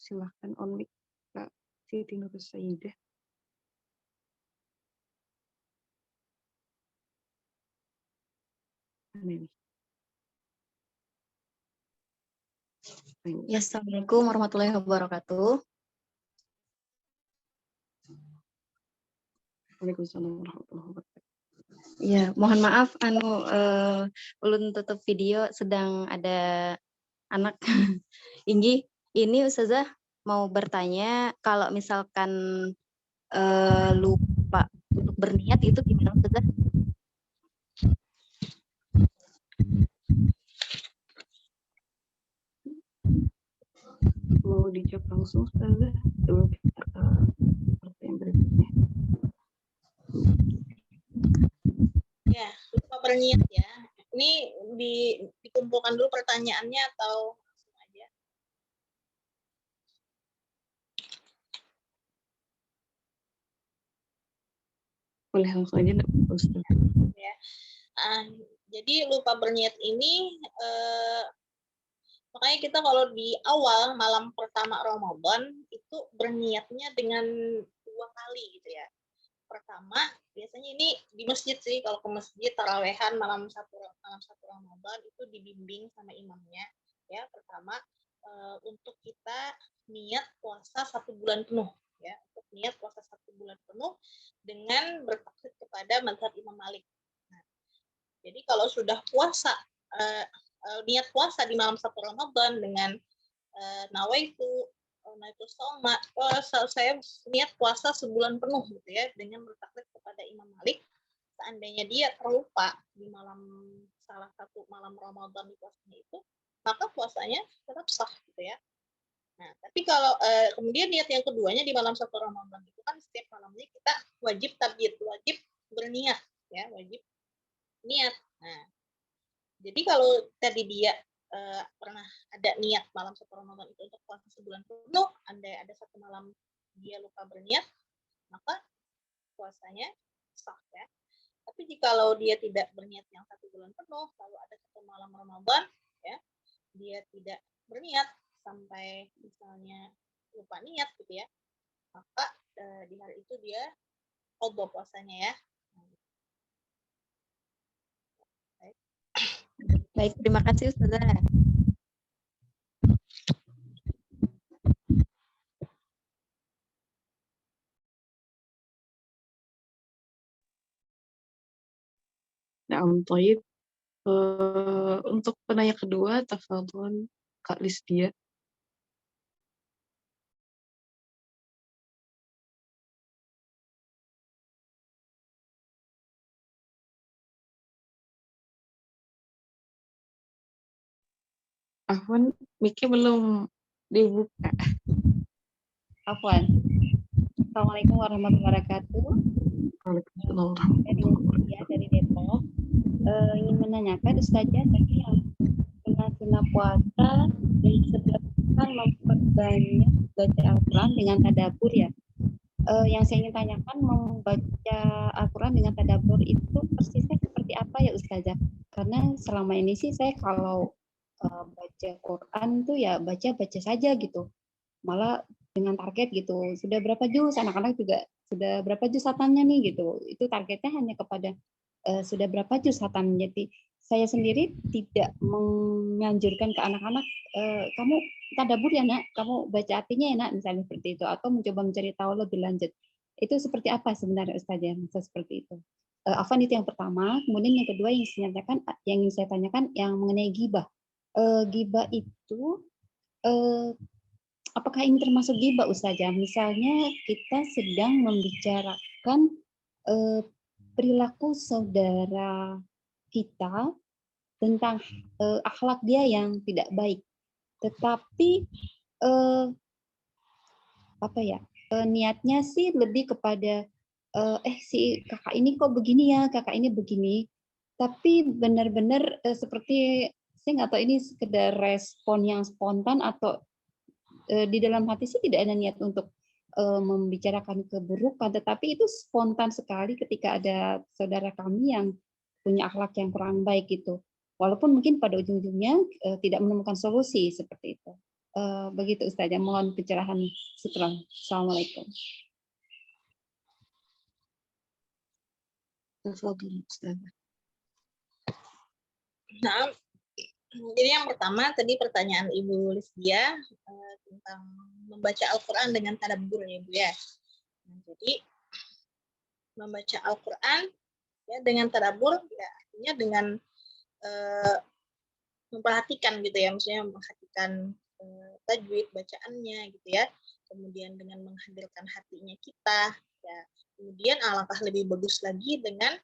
Silahkan on mic Kak Siti Nursaidah. Ini. Ya, Assalamualaikum warahmatullahi wabarakatuh. Waalaikumsalam warahmatullahi wabarakatuh. Ya, mohon maaf, ulun tutup video, sedang ada anak. Inggi, ini Ustazah mau bertanya, kalau misalkan lupa untuk berniat itu gimana Ustazah? mau dijawab langsung Ustazah sebelum kita ke pertanyaan berikutnya? Ya, lupa berniat ya. Ini dikumpulkan dulu pertanyaannya atau langsung aja? Boleh langsung aja enggak Ustaz? Ya. Jadi lupa berniat ini makanya kita kalau di awal malam pertama Ramadan itu berniatnya dengan 2 kali gitu ya. Pertama, biasanya ini di masjid sih, kalau ke masjid tarawehan malam satu Ramadan itu dibimbing sama imamnya. Ya, pertama untuk kita niat puasa 1 bulan penuh ya, untuk niat puasa 1 bulan penuh dengan bertaklid kepada mazhab Imam Malik. Nah, jadi kalau sudah puasa niat puasa di malam 1 Ramadan dengan nawaitu soma, saya niat puasa sebulan penuh gitu ya dengan bertaklid kepada Imam Malik. Seandainya dia terlupa di salah satu malam Ramadan di puasanya itu, maka puasanya tetap sah gitu ya. Nah, tapi kalau kemudian niat yang keduanya di malam 1 Ramadan itu kan setiap malamnya kita wajib tabyid, wajib berniat ya, wajib niat. Nah, jadi kalau tadi dia pernah ada niat malam 1 Ramadan itu untuk puasa sebulan penuh, andai ada 1 malam dia lupa berniat, maka puasanya sah ya. Tapi jikalau dia tidak berniat yang 1 bulan penuh, lalu ada 1 malam Ramadan, ya, dia tidak berniat sampai misalnya lupa niat gitu ya, maka di hari itu dia qadha puasanya ya. Baik, terima kasih Ustazah. Nah, Toyib, untuk penanya kedua, tafadhol Kak Lisdia. Afwan, mic-nya belum dibuka. Afwan. Assalamualaikum warahmatullahi wabarakatuh. Waalaikumsalam Dari Lisdia dari Depok. Ingin menanyakan Ustazah tadi yang sunah puasa disebutkan memperbanyak baca Al-Quran dengan tadabbur ya. Yang saya ingin tanyakan, membaca Al-Quran dengan tadabbur itu persisnya seperti apa ya Ustazah? Karena selama ini sih saya kalau baca Quran tuh ya baca saja gitu. Malah dengan target gitu. Sudah berapa juz, anak-anak juga sudah berapa juz hatamnya nih gitu. Itu targetnya hanya kepada sudah berapa juz hatam. Jadi saya sendiri tidak menganjurkan ke anak-anak kamu tadabbur ya nak, kamu baca artinya ya nak, misalnya seperti itu, atau mencoba mencari tahu lebih lanjut. Itu seperti apa sebenarnya Ustazah maksud seperti itu? Afwan, itu yang pertama. Kemudian yang kedua yang ingin saya tanyakan yang mengenai ghibah. Ghibah itu apakah ini termasuk ghibah Ustazah? Misalnya kita sedang membicarakan perilaku saudara kita tentang akhlak dia yang tidak baik, tetapi niatnya sih lebih kepada si kakak ini kok begini ya, kakak ini begini, tapi benar-benar seperti saya nggak tahu ini sekedar respon yang spontan atau di dalam hati sih tidak ada niat untuk membicarakan keburukan, tetapi itu spontan sekali ketika ada saudara kami yang punya akhlak yang kurang baik gitu. Walaupun mungkin pada ujung-ujungnya tidak menemukan solusi seperti itu. Begitu Ustazah, mohon pencerahan. Syukran. Assalamualaikum. Tafadhol Ustazah. Nah, jadi yang pertama tadi pertanyaan Ibu Lisdia tentang membaca Al-Quran dengan tadabbur ya Bu ya. Nah, jadi membaca Al-Quran ya dengan tadabbur ya artinya dengan memperhatikan gitu ya, maksudnya memperhatikan tajwid bacaannya gitu ya, kemudian dengan menghadirkan hatinya kita ya, kemudian alangkah lebih bagus lagi dengan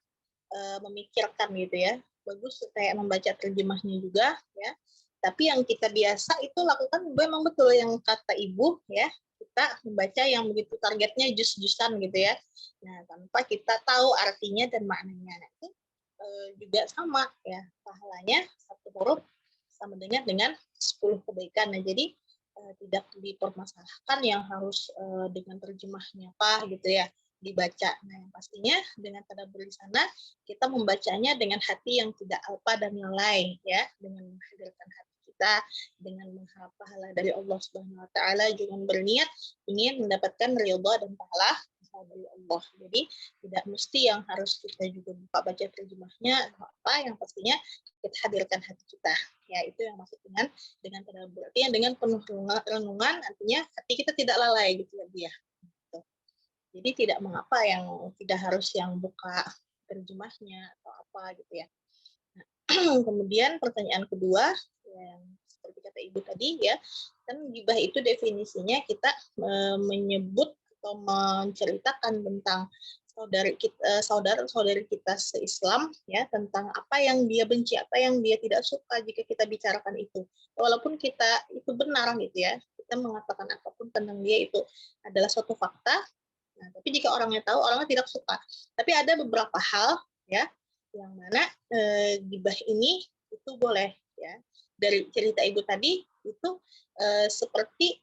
memikirkan gitu ya, bagus kayak membaca terjemahnya juga ya, Tapi yang kita biasa itu lakukan memang betul yang kata Ibu ya, kita membaca yang begitu targetnya jus-jusan gitu ya. Nah, tanpa kita tahu artinya dan maknanya. Nah, itu juga sama ya, pahalanya satu huruf sama dengan 10 kebaikan. Nah, jadi tidak dipermasalahkan yang harus dengan terjemahnya apa gitu ya dibaca. Nah, yang pastinya dengan tadabbur di sana kita membacanya dengan hati yang tidak alpa dan lalai ya, dengan menghadirkan hati kita dengan mengharap pahala dari Allah Subhanahu wa taala, dengan berniat ingin mendapatkan ridha dan pahala dari Allah. Jadi tidak mesti yang harus kita juga buka baca terjemahnya atau apa, yang pastinya kita hadirkan hati kita. Ya, itu yang maksud dengan tadabbur. Artinya dengan penuh renungan, artinya hati kita tidak lalai gitu ya, Bu ya. Gitu. Jadi tidak mengapa yang tidak harus yang buka terjemahnya atau apa gitu ya. Nah, kemudian pertanyaan kedua yang seperti kata Ibu tadi ya, kan gibah itu definisinya kita menyebut atau menceritakan tentang saudara-saudari kita se-Islam ya, tentang apa yang dia benci, apa yang dia tidak suka jika kita bicarakan itu. Walaupun kita itu benar gitu ya, kita mengatakan apapun tentang dia itu adalah suatu fakta. Nah, tapi jika orangnya tahu, orangnya tidak suka. Tapi ada beberapa hal ya yang mana gibah ini itu boleh ya. Dari cerita Ibu tadi itu seperti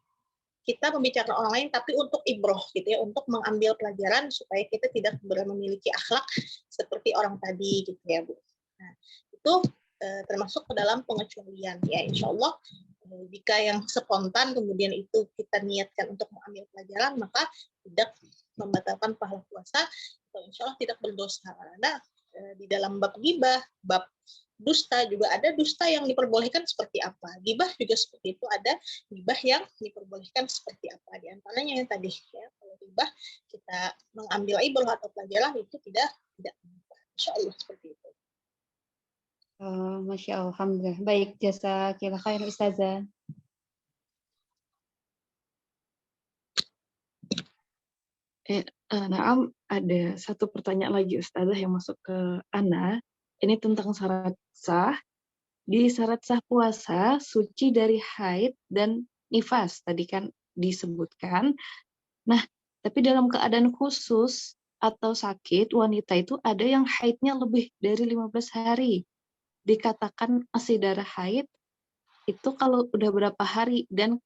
kita membicarakan orang lain tapi untuk ibroh gitu ya, untuk mengambil pelajaran supaya kita tidak memiliki akhlak seperti orang tadi gitu ya, Bu. Nah, itu termasuk ke dalam pengecualian ya, insya Allah jika yang spontan kemudian itu kita niatkan untuk mengambil pelajaran, maka tidak membatalkan pahala puasa atau insya Allah tidak berdosa. Karena di dalam bab ghibah, bab dusta juga ada dusta yang diperbolehkan seperti apa. Ghibah juga seperti itu, ada ghibah yang diperbolehkan seperti apa. Di antaranya yang tadi ya, kalau ghibah kita mengambil ibrah atau pelajaran itu tidak insya Allah seperti itu. Masya Allah, alhamdulillah. Baik, jazakillah khair Ustazah. Naam, ada satu pertanyaan lagi Ustazah yang masuk ke Ana. Ini tentang syarat sah. Di syarat sah puasa, suci dari haid dan nifas, tadi kan disebutkan. Nah, tapi dalam keadaan khusus atau sakit, wanita itu ada yang haidnya lebih dari 15 hari. Dikatakan masih darah haid, itu kalau udah berapa hari dan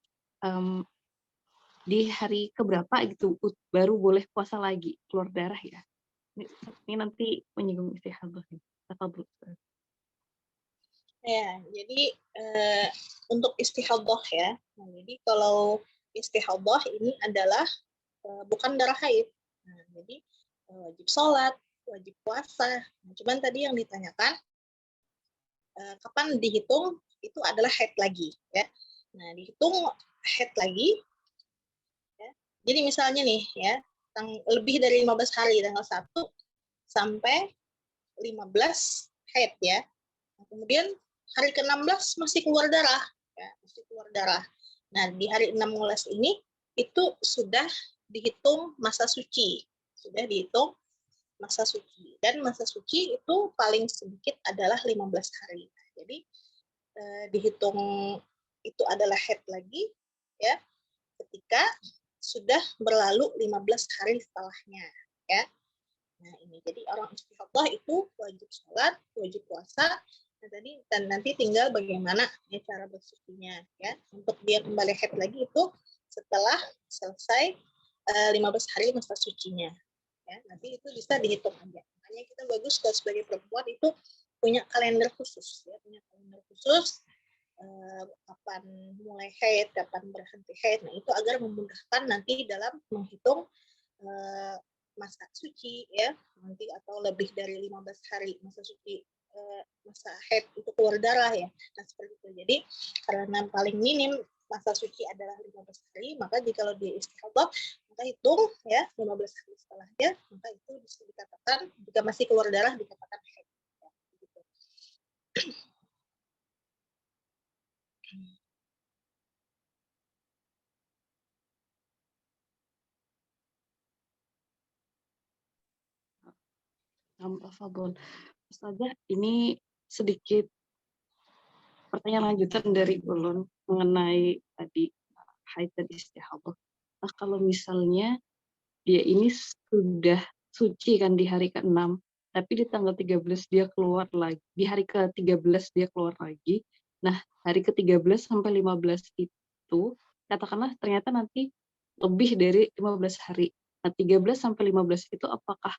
di hari keberapa gitu baru boleh puasa lagi, keluar darah ya. Ini nanti menyinggung istihadah. Tafadhol. Ya, jadi untuk istihadah ya. Nah, jadi kalau istihadah ini adalah bukan darah haid. Nah, jadi wajib sholat, wajib puasa. Nah, cuman tadi yang ditanyakan kapan dihitung itu adalah haid lagi ya. Nah, dihitung haid lagi ya. Jadi misalnya nih ya, lebih dari 15 hari tanggal 1 sampai 15 haid ya. Nah, kemudian hari ke-16 masih keluar darah ya, masih keluar darah. Nah, di hari 16 ini itu sudah dihitung masa suci. Sudah dihitung masa suci. Dan masa suci itu paling sedikit adalah 15 hari. Jadi dihitung itu adalah haid lagi ya ketika sudah berlalu 15 hari setelahnya ya. Nah, ini jadi orang istihadah itu wajib sholat, wajib puasa. Nah, tadi dan nanti tinggal bagaimana ya cara bersucinya ya. Untuk dia kembali haid lagi itu setelah selesai 15 hari masa sucinya. Ya, nanti itu bisa dihitung aja. Makanya kita bagus kalau sebagai perempuan itu punya kalender khusus ya, punya kalender khusus kapan mulai haid, kapan berhenti haid. Nah, itu agar memudahkan nanti dalam menghitung masa suci ya, nanti atau lebih dari 15 hari masa suci masa haid itu keluar darah ya. Nah, seperti itu. Jadi karena paling minim masa suci adalah 15 hari, maka jika dia istihadah, maka hitung ya 15 hari setelahnya, maka itu bisa dikatakan jika masih keluar darah dikatakan haid. Ya, gitu. Tafadhol. Ustazah, ini sedikit pertanyaan lanjutan dari Ulun mengenai tadi haid dan istihadah. Nah, kalau misalnya dia ini sudah suci kan di hari ke-6, tapi di tanggal 13 dia keluar lagi, di hari ke-13 dia keluar lagi. Nah, hari ke-13 sampai 15 itu katakanlah ternyata nanti lebih dari 15 hari. Nah, 13 sampai 15 itu apakah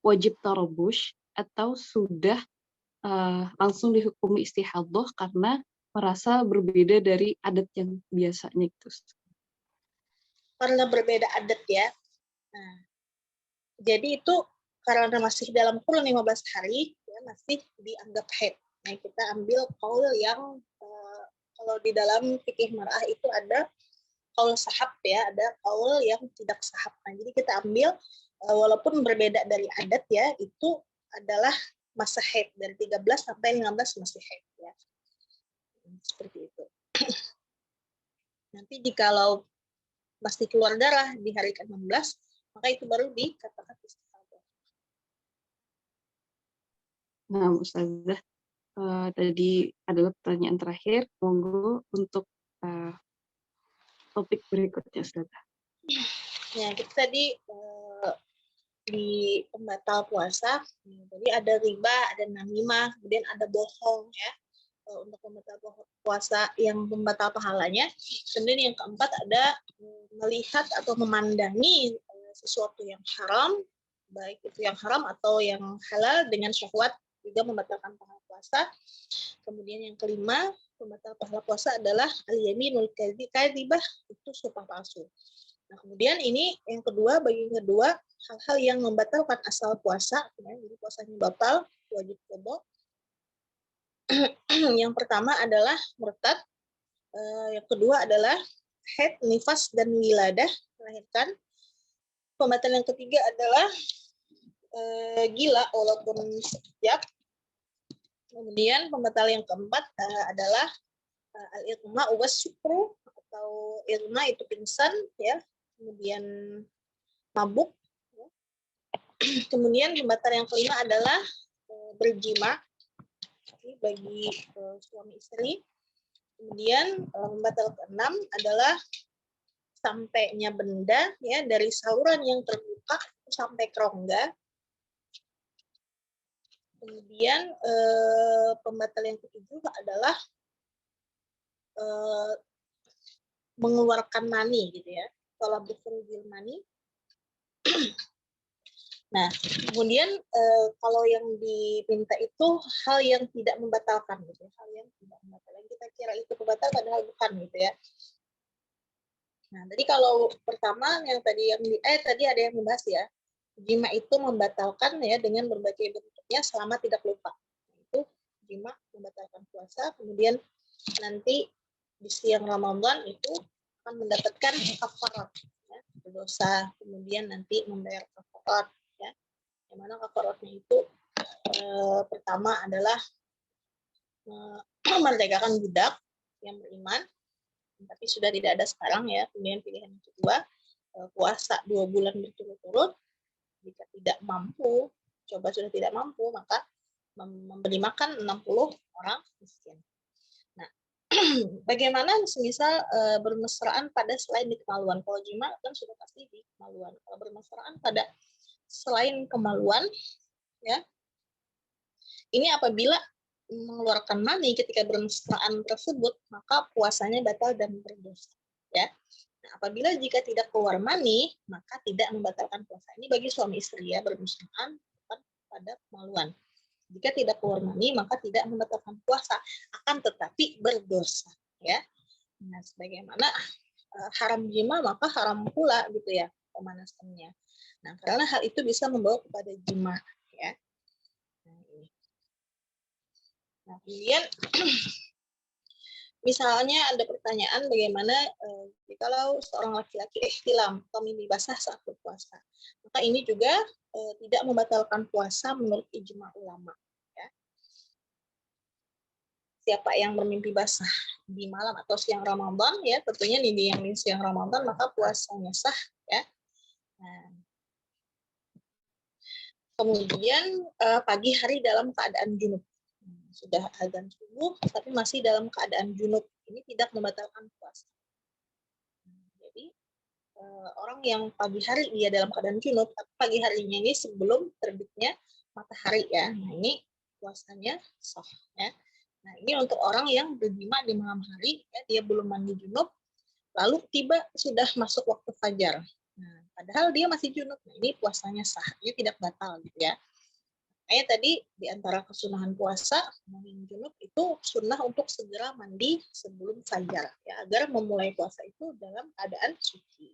wajib tarabush atau sudah langsung dihukumi istihadah karena merasa berbeda dari adat yang biasanya gitu. Karena berbeda adat ya. Nah, jadi itu karena masih dalam kurun 15 hari, ya, masih dianggap haid. Nah, kita ambil kaul yang kalau di dalam fikih mar'ah itu ada kaul sahab ya, ada kaul yang tidak sahab. Nah, jadi kita ambil walaupun berbeda dari adat ya, itu adalah masa haid dari 13 sampai 15 masih haid ya. Seperti itu. Nanti jikalau masih keluar darah di hari ke-16, maka itu baru dikatakan istihadah. Nah, Ustazah, tadi adalah pertanyaan terakhir. Monggo untuk topik berikutnya, Ustazah. Ya, kita tadi di pembatal puasa, jadi ada riba, ada namimah, kemudian ada bohong ya. Untuk pembatal puasa yang pembatal pahalanya. Kemudian yang keempat ada melihat atau memandangi sesuatu yang haram, baik itu yang haram atau yang halal dengan syahwat juga membatalkan pahala puasa. Kemudian yang kelima, pembatal pahala puasa adalah al-yaminul kadzibah, itu sumpah palsu. Nah, kemudian ini yang kedua, bagian kedua, hal-hal yang membatalkan asal puasa, ya, jadi puasanya batal, wajib qada. Yang pertama adalah murtad, yang kedua adalah haid, nifas, dan wiladah, melahirkan. Pembatal yang ketiga adalah gila walaupun sekejap. Kemudian pembatal yang keempat adalah al-irma was sukru, atau irma itu pingsan ya, kemudian mabuk. Ya. Kemudian pembatal yang kelima adalah berjima bagi suami istri. Kemudian pembatal keenam adalah sampainya benda ya dari saluran yang terbuka sampai ke rongga. Kemudian pembatal yang ketujuh adalah mengeluarkan mani gitu ya. Kalau berfungsi mani. Nah, kemudian kalau yang diminta itu hal yang tidak membatalkan gitu ya. Hal yang tidak membatalkan. Kita kira itu pembatal padahal bukan gitu ya. Nah, tadi kalau pertama yang tadi tadi ada yang membahas ya. Jima itu membatalkan ya dengan berbagai bentuknya selama tidak lupa. Itu jima membatalkan puasa, kemudian nanti di siang Ramadan itu akan mendapatkan kafarat ya, dosa, kemudian nanti membayar kafarat ya. Yang mana kafaratnya itu pertama adalah merdekakan budak yang beriman, tapi sudah tidak ada sekarang ya. Kemudian pilihan yang kedua, puasa 2 bulan berturut-turut. Jika tidak mampu, sudah tidak mampu, maka memberi makan 60 orang miskin. Nah, bagaimana semisal bermesraan pada selain di kemaluan? Kalau jima kan sudah pasti di kemaluan. Kalau bermesraan pada selain kemaluan, ya, ini apabila mengeluarkan mani ketika bermesraan tersebut, maka puasanya batal dan berdosa. Ya. Nah, apabila jika tidak keluar mani, maka tidak membatalkan puasa. Ini bagi suami istri ya, bermesraan pada kemaluan. Jika tidak keluar mani, maka tidak membatalkan puasa, akan tetapi berdosa. Ya. Nah, sebagaimana haram jima, maka haram pula gitu ya pemanasannya. Nah, karena hal itu bisa membawa kepada jima. Ya. Nah, kemudian misalnya ada pertanyaan bagaimana kalau seorang laki-laki ihtilam atau mimpi basah saat berpuasa. Maka ini juga tidak membatalkan puasa menurut ijma ulama. Ya. Siapa yang bermimpi basah di malam atau siang Ramadan, ya tentunya di siang Ramadan maka puasanya sah. Ya. Nah, kemudian pagi hari dalam keadaan junub. sudah azan subuh tapi masih dalam keadaan junub, ini tidak membatalkan puasa. Jadi orang yang pagi hari dia dalam keadaan junub, tapi pagi harinya ini sebelum terbitnya matahari ya, nah ini puasanya sah ya. Nah ini untuk orang yang berjima di malam hari ya, dia belum mandi junub, lalu tiba sudah masuk waktu fajar. Nah, padahal dia masih junub, nah ini puasanya sah, dia tidak batal gitu ya. Makanya tadi di antara kesunahan puasa yang junub itu sunnah untuk segera mandi sebelum fajar ya, agar memulai puasa itu dalam keadaan suci.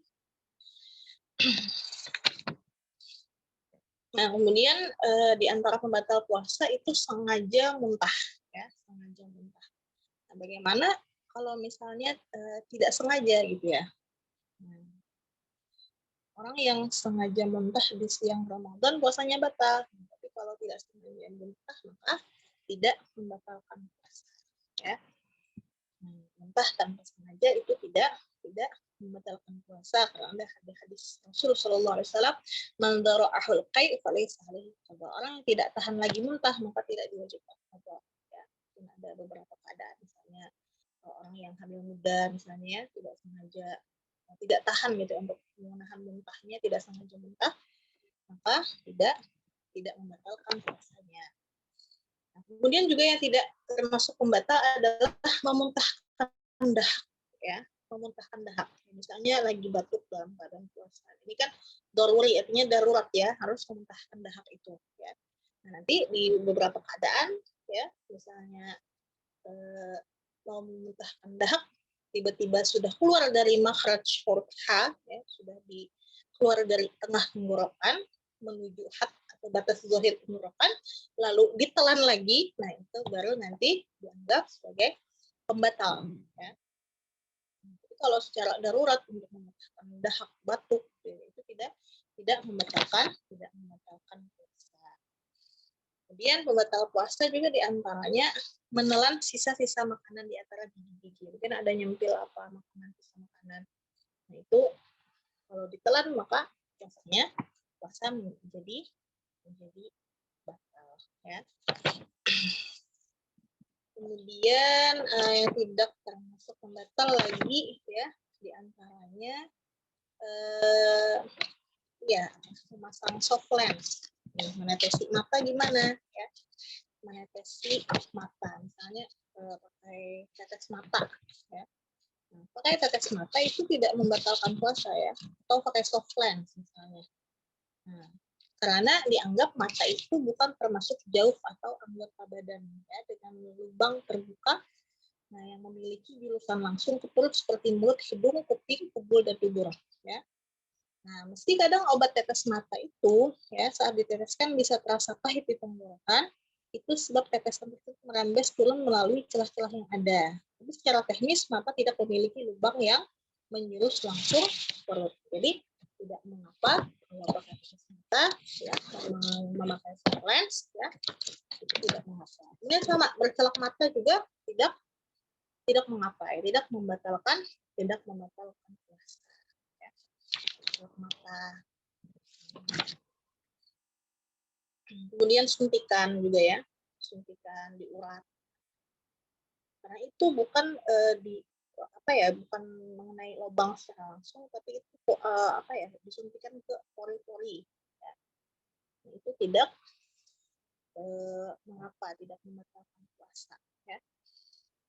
Nah, kemudian di antara pembatal puasa itu sengaja muntah ya, sengaja muntah. Nah, bagaimana kalau misalnya tidak sengaja gitu ya? Orang yang sengaja muntah di siang Ramadan puasanya batal. Tapi kalau tidak sengaja muntah maka tidak membatalkan puasa. Ya. Muntah tanpa sengaja itu tidak membatalkan puasa karena ada hadis Rasul Shallallahu Alaihi Wasallam, "Man dara'ahul qai' falaysa alaihi qada." Orang yang tidak tahan lagi muntah maka tidak diwajibkan qada. Ya. Ada beberapa keadaan misalnya orang yang hamil muda misalnya tidak sengaja tidak tahan gitu untuk menahan muntahnya, tidak sengaja muntah, maka tidak membatalkan puasanya. Nah, kemudian juga yang tidak termasuk pembatal adalah memuntahkan dahak, ya, memuntahkan dahak. Misalnya lagi batuk dalam keadaan puasa. Ini kan daruri, artinya darurat ya, harus memuntahkan dahak itu. Ya. Nah, nanti di beberapa keadaan, ya, misalnya mau memuntahkan dahak, tiba-tiba sudah keluar dari makhraj huruf H, ya, sudah keluar dari tengah tenggorokan menuju hat atau batas zahir tenggorokan, lalu ditelan lagi, nah itu baru nanti dianggap sebagai pembatal. Ya. Jadi kalau secara darurat untuk membatalkan dahak batuk, ya, itu tidak membatalkan puasa. Kemudian pembatal puasa juga diantaranya menelan sisa-sisa makanan di antara gigi-gigi. Mungkin ada nyempil apa makanan sisa makanan. Nah itu kalau ditelan maka biasanya puasa menjadi batal. Ya. Kemudian yang tidak termasuk pembatal lagi ya diantaranya ya memasang soft lens. Menetesi mata gimana ya? Menetesi mata, misalnya pakai tetes mata ya. Nah, pakai tetes mata itu tidak membatalkan puasa ya, atau pakai soft lens misalnya. Nah, karena dianggap mata itu bukan termasuk jauh atau anggota badan ya, dengan lubang terbuka, nah yang memiliki jurusan langsung ke perut seperti mulut, hidung, kuping, kubul dan dubur ya. Nah, meski kadang obat tetes mata itu ya saat diteteskan bisa terasa pahit di tenggorokan, itu sebab tetesan itu merembes turun melalui celah-celah yang ada. Tapi secara teknis mata tidak memiliki lubang yang menjurus langsung perut. Jadi tidak mengapa kalau pakai tetes mata ya, memakai soft lens ya, itu tidak mengapa. Ini sama bercelak mata juga tidak mengapa, ya, tidak membatalkan puasa. Mata. Kemudian suntikan juga ya, suntikan di urat. Karena itu bukan bukan mengenai lubang secara langsung, tapi itu disuntikan ke pori-pori. Ya. Itu tidak mengapa, tidak membatalkan puasa. Ya.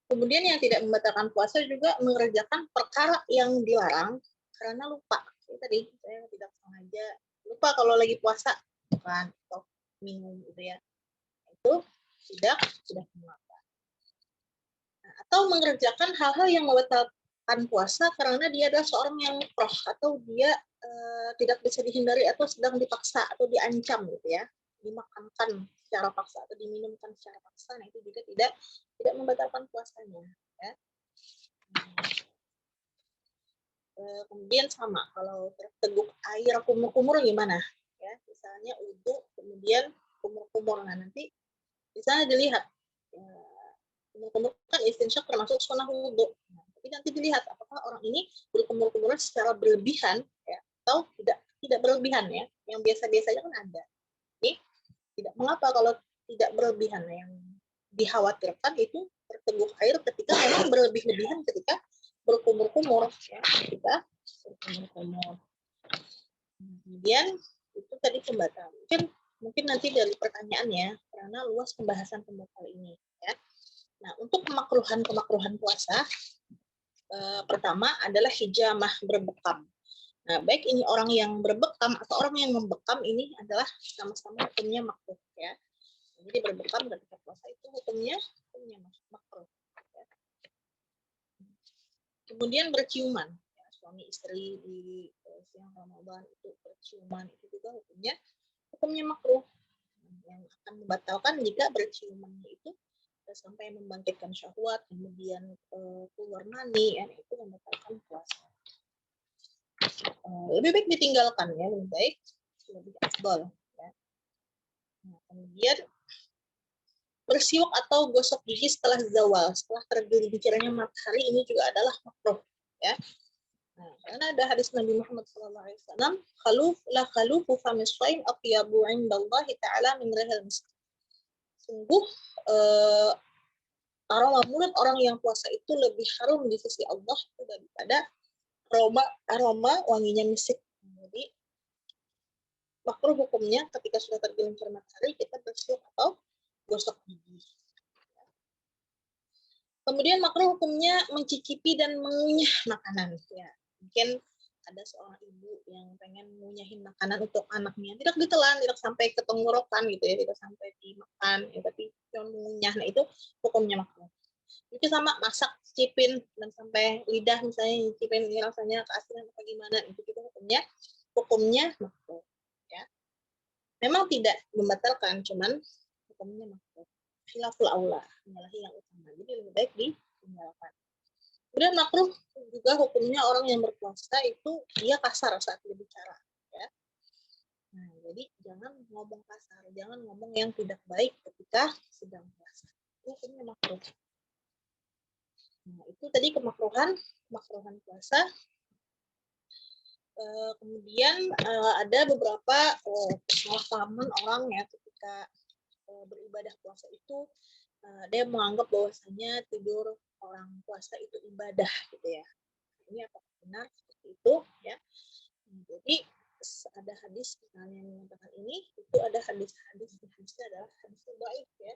Kemudian yang tidak membatalkan puasa juga mengerjakan perkara yang dilarang karena lupa. Tadi saya tidak sengaja lupa kalau lagi puasa bukan atau minum gitu ya, itu tidak mengapa. Nah, atau mengerjakan hal-hal yang membatalkan puasa karena dia adalah seorang yang mukroh atau dia tidak bisa dihindari atau sedang dipaksa atau diancam gitu ya, dimakankan secara paksa atau diminumkan secara paksa, nah itu juga tidak membatalkan puasanya ya. Kemudian sama kalau terteguk air kumur-kumur gimana ya, misalnya wudhu kemudian kumur-kumur, nah nanti misalnya dilihat ya, kumur-kumur kan istinsyak termasuk sunnah wudhu, nah, tapi nanti dilihat apakah orang ini berkumur-kumur secara berlebihan ya atau tidak berlebihan ya, yang biasa-biasa aja kan ada. Jadi tidak mengapa kalau tidak berlebihan, yang dikhawatirkan itu terteguk air ketika memang berlebih-lebihan ketika berkumur-kumur ya, ketika berkumur-kumur. Kemudian itu tadi pembatal. Mungkin nanti dari pertanyaannya karena luas pembahasan pembatal ini ya. Nah, untuk kemakruhan puasa pertama adalah hijamah berbekam. Nah, baik ini orang yang berbekam atau orang yang membekam ini adalah sama-sama hukumnya makruh ya. Jadi berbekam ketika puasa itu hukumnya makruh. Ya. Kemudian berciuman, ya, suami istri di siang Ramadan itu berciuman itu juga hukumnya makruh. Yang akan membatalkan jika berciumannya itu sampai membangkitkan syahwat, kemudian keluar mani, ya, itu membatalkan puasa. Lebih baik ditinggalkan ya, lebih afdal. Ya. Nah, kemudian bersiwak atau gosok gigi setelah zawal, setelah tergelincirnya matahari ini juga adalah makruh. Ya. Nah, karena ada hadis Nabi Muhammad SAW, khalufu famis shaim atyabu indallahi ta'ala min rihil misk. Sungguh aroma mulut orang yang puasa itu lebih harum di sisi Allah daripada aroma wanginya misik. Jadi makruh hukumnya ketika sudah tergelincir matahari kita bersiwak atau gosok gigi. Kemudian makruh hukumnya mencicipi dan mengunyah makanan. Ya, mungkin ada seorang ibu yang pengen ngunyahin makanan untuk anaknya, tidak ditelan, tidak sampai ke tenggorokan gitu ya, tidak sampai dimakan, ya, tapi cuma mengunyah. Nah itu hukumnya makruh. Itu sama masak, cicipin dan sampai lidah misalnya cicipin ini rasanya keasinan apa gimana, itu juga hukumnya makruh. Ya, memang tidak membatalkan, cuman hukumnya makruh. Khilaful aula, menyalahi yang utama. Jadi lebih baik ditinggalkan. Kemudian makruh juga hukumnya orang yang berpuasa itu dia kasar saat berbicara. Ya. Nah, jadi jangan ngomong kasar, jangan ngomong yang tidak baik ketika sedang puasa. Itu hukumnya makruh. Nah, itu tadi kemakruhan puasa. Kemudian ada beberapa kesalahpahaman orang ya ketika beribadah puasa itu dia menganggap bahwasanya tidur orang puasa itu ibadah gitu ya. Ini apakah benar seperti itu ya? Jadi ada hadis misalnya yang mengatakan ini, itu ada hadisnya adalah hadisnya baik ya,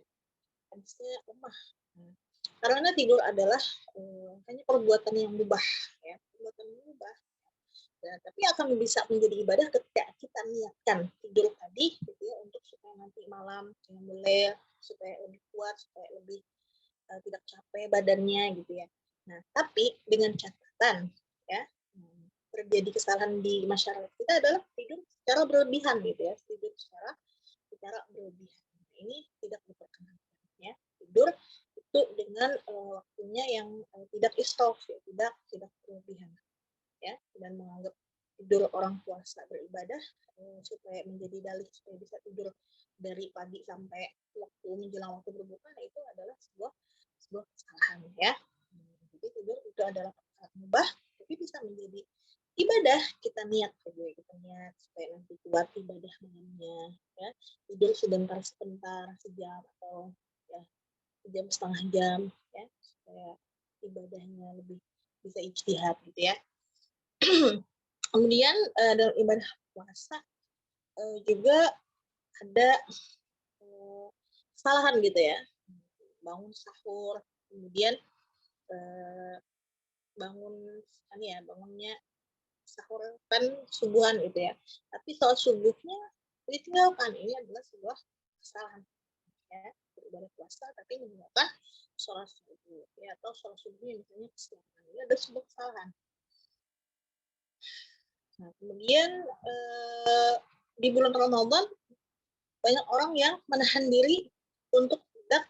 hadisnya lemah. Karena tidur adalah hanya perbuatan yang mubah ya, perbuatan yang mubah. Ya, tapi akan bisa menjadi ibadah ketika kita niatkan tidur tadi gitu ya, untuk supaya nanti malam boleh supaya lebih kuat, supaya lebih tidak capek badannya gitu ya. Nah, tapi dengan catatan ya, terjadi kesalahan di masyarakat kita adalah tidur secara berlebihan gitu ya, tidur secara berlebihan. Ini tidak diperkenankan ya. Tidur itu dengan waktunya yang tidak israf ya, tidak berlebihan. Ya, dan menganggap tidur orang puasa beribadah supaya menjadi dalih supaya bisa tidur dari pagi sampai waktu menjelang waktu berbuka, nah itu adalah sebuah kesalahan ya. Jadi tidur itu adalah mubah tapi bisa menjadi ibadah. Kita niat supaya nanti kuat ibadah malamnya ya, tidur sebentar sejam atau ya sejam setengah jam ya, supaya ibadahnya lebih bisa ijtihad gitu ya. Kemudian dalam ibadah puasa juga ada kesalahan gitu ya, bangun sahur, kemudian bangunnya sahur kan subuhan gitu ya, tapi sholat subuhnya ditinggalkan. Ini adalah sebuah kesalahan ya, beribadah puasa tapi meninggalkan sholat subuh ya, atau sholat subuhnya misalnya kesiangan, ini ada sebuah kesalahan. Nah, kemudian di bulan Ramadan banyak orang yang menahan diri untuk tidak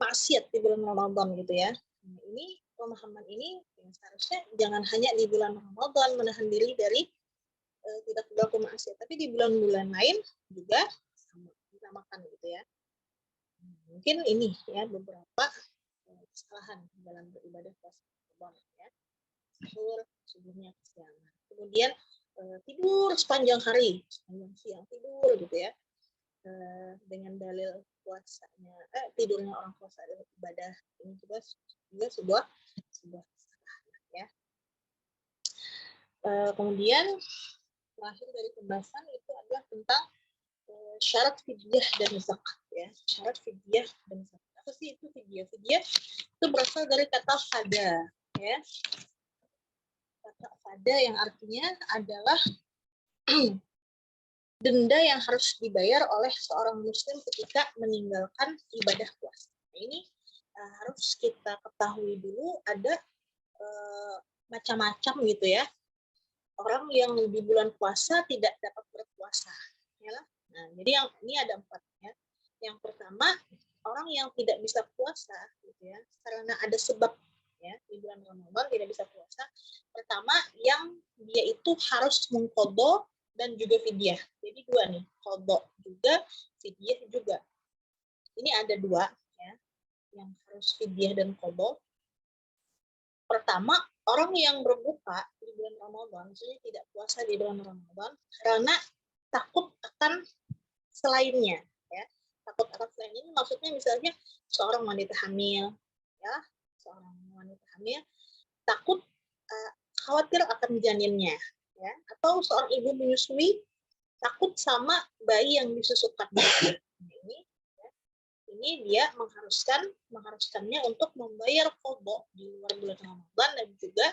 maksiat di bulan Ramadan gitu ya. Nah, ini pemahaman ini yang seharusnya jangan hanya di bulan Ramadan menahan diri dari tidak berlaku maksiat, tapi di bulan-bulan lain juga disamakan gitu ya. Mungkin ini ya beberapa kesalahan dalam beribadah puasa Ramadan ya. Sahur, subuhnya kesiangan. Kemudian tidur sepanjang hari, sepanjang siang tidur gitu ya. dengan dalil puasanya tidurnya orang puasa adalah ibadah, ini juga sebuah kesalahan ya. Kemudian terakhir dari pembahasan itu adalah tentang syarat fidyah dan zakat ya. Syarat fidyah dan zakat. Apa sih itu fidyah? Fidyah itu berasal dari kata fada ya. Kata fada yang artinya adalah denda yang harus dibayar oleh seorang muslim ketika meninggalkan ibadah puasa. Nah, ini harus kita ketahui dulu ada macam-macam gitu ya. Orang yang di bulan puasa tidak dapat berpuasa. Ya. Nah, jadi ini ada 4 ya. Yang pertama, orang yang tidak bisa puasa gitu ya, karena ada sebab ya di bulan Ramadan tidak bisa puasa. Pertama, yang dia itu harus mengqadha dan juga fidyah. Jadi 2 nih, qadha juga, fidyah juga. Ini ada 2 ya, yang harus fidyah dan qadha. Pertama, orang yang berbuka di bulan Ramadan, maksudnya tidak puasa di bulan Ramadan, karena takut akan selainnya, ya. Takut akan selainnya ini maksudnya misalnya seorang wanita hamil, ya, seorang wanita hamil takut khawatir akan janinnya, ya, atau seorang ibu menyusui takut sama bayi yang disusukannya. Ini dia mengharuskannya untuk membayar qadha di luar bulan Ramadan dan juga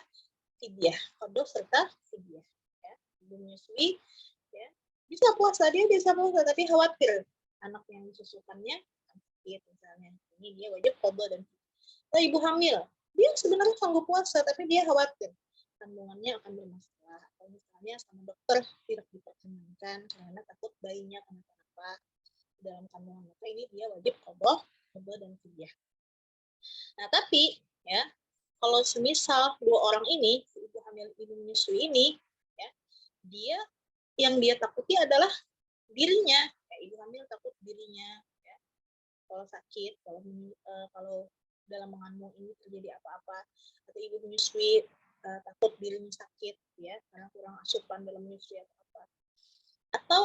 fidyah, qadha serta fidyah ya. Ibu menyusui ya, bisa puasa tapi khawatir anak yang disusukannya sakit misalnya. Ini dia wajib qadha dan fidyah. Atau ibu hamil, dia sebenarnya sanggup puasa tapi dia khawatir kandungannya akan bermasalah, atau misalnya sama dokter tidak diperkenankan karena takut bayinya kenapa-napa dalam kandungan, maka ini dia wajib qadha dan fidyah. Nah, tapi ya, kalau semisal 2 orang ini, ibu hamil, ibu menyusui ini, ya, dia yang dia takuti adalah dirinya. Ya, ibu hamil takut dirinya, ya, kalau sakit, kalau dalam mengandung ini terjadi apa-apa, atau ibu menyusui takut dirinya sakit, ya, karena kurang asupan dalam menyusui atau apa, atau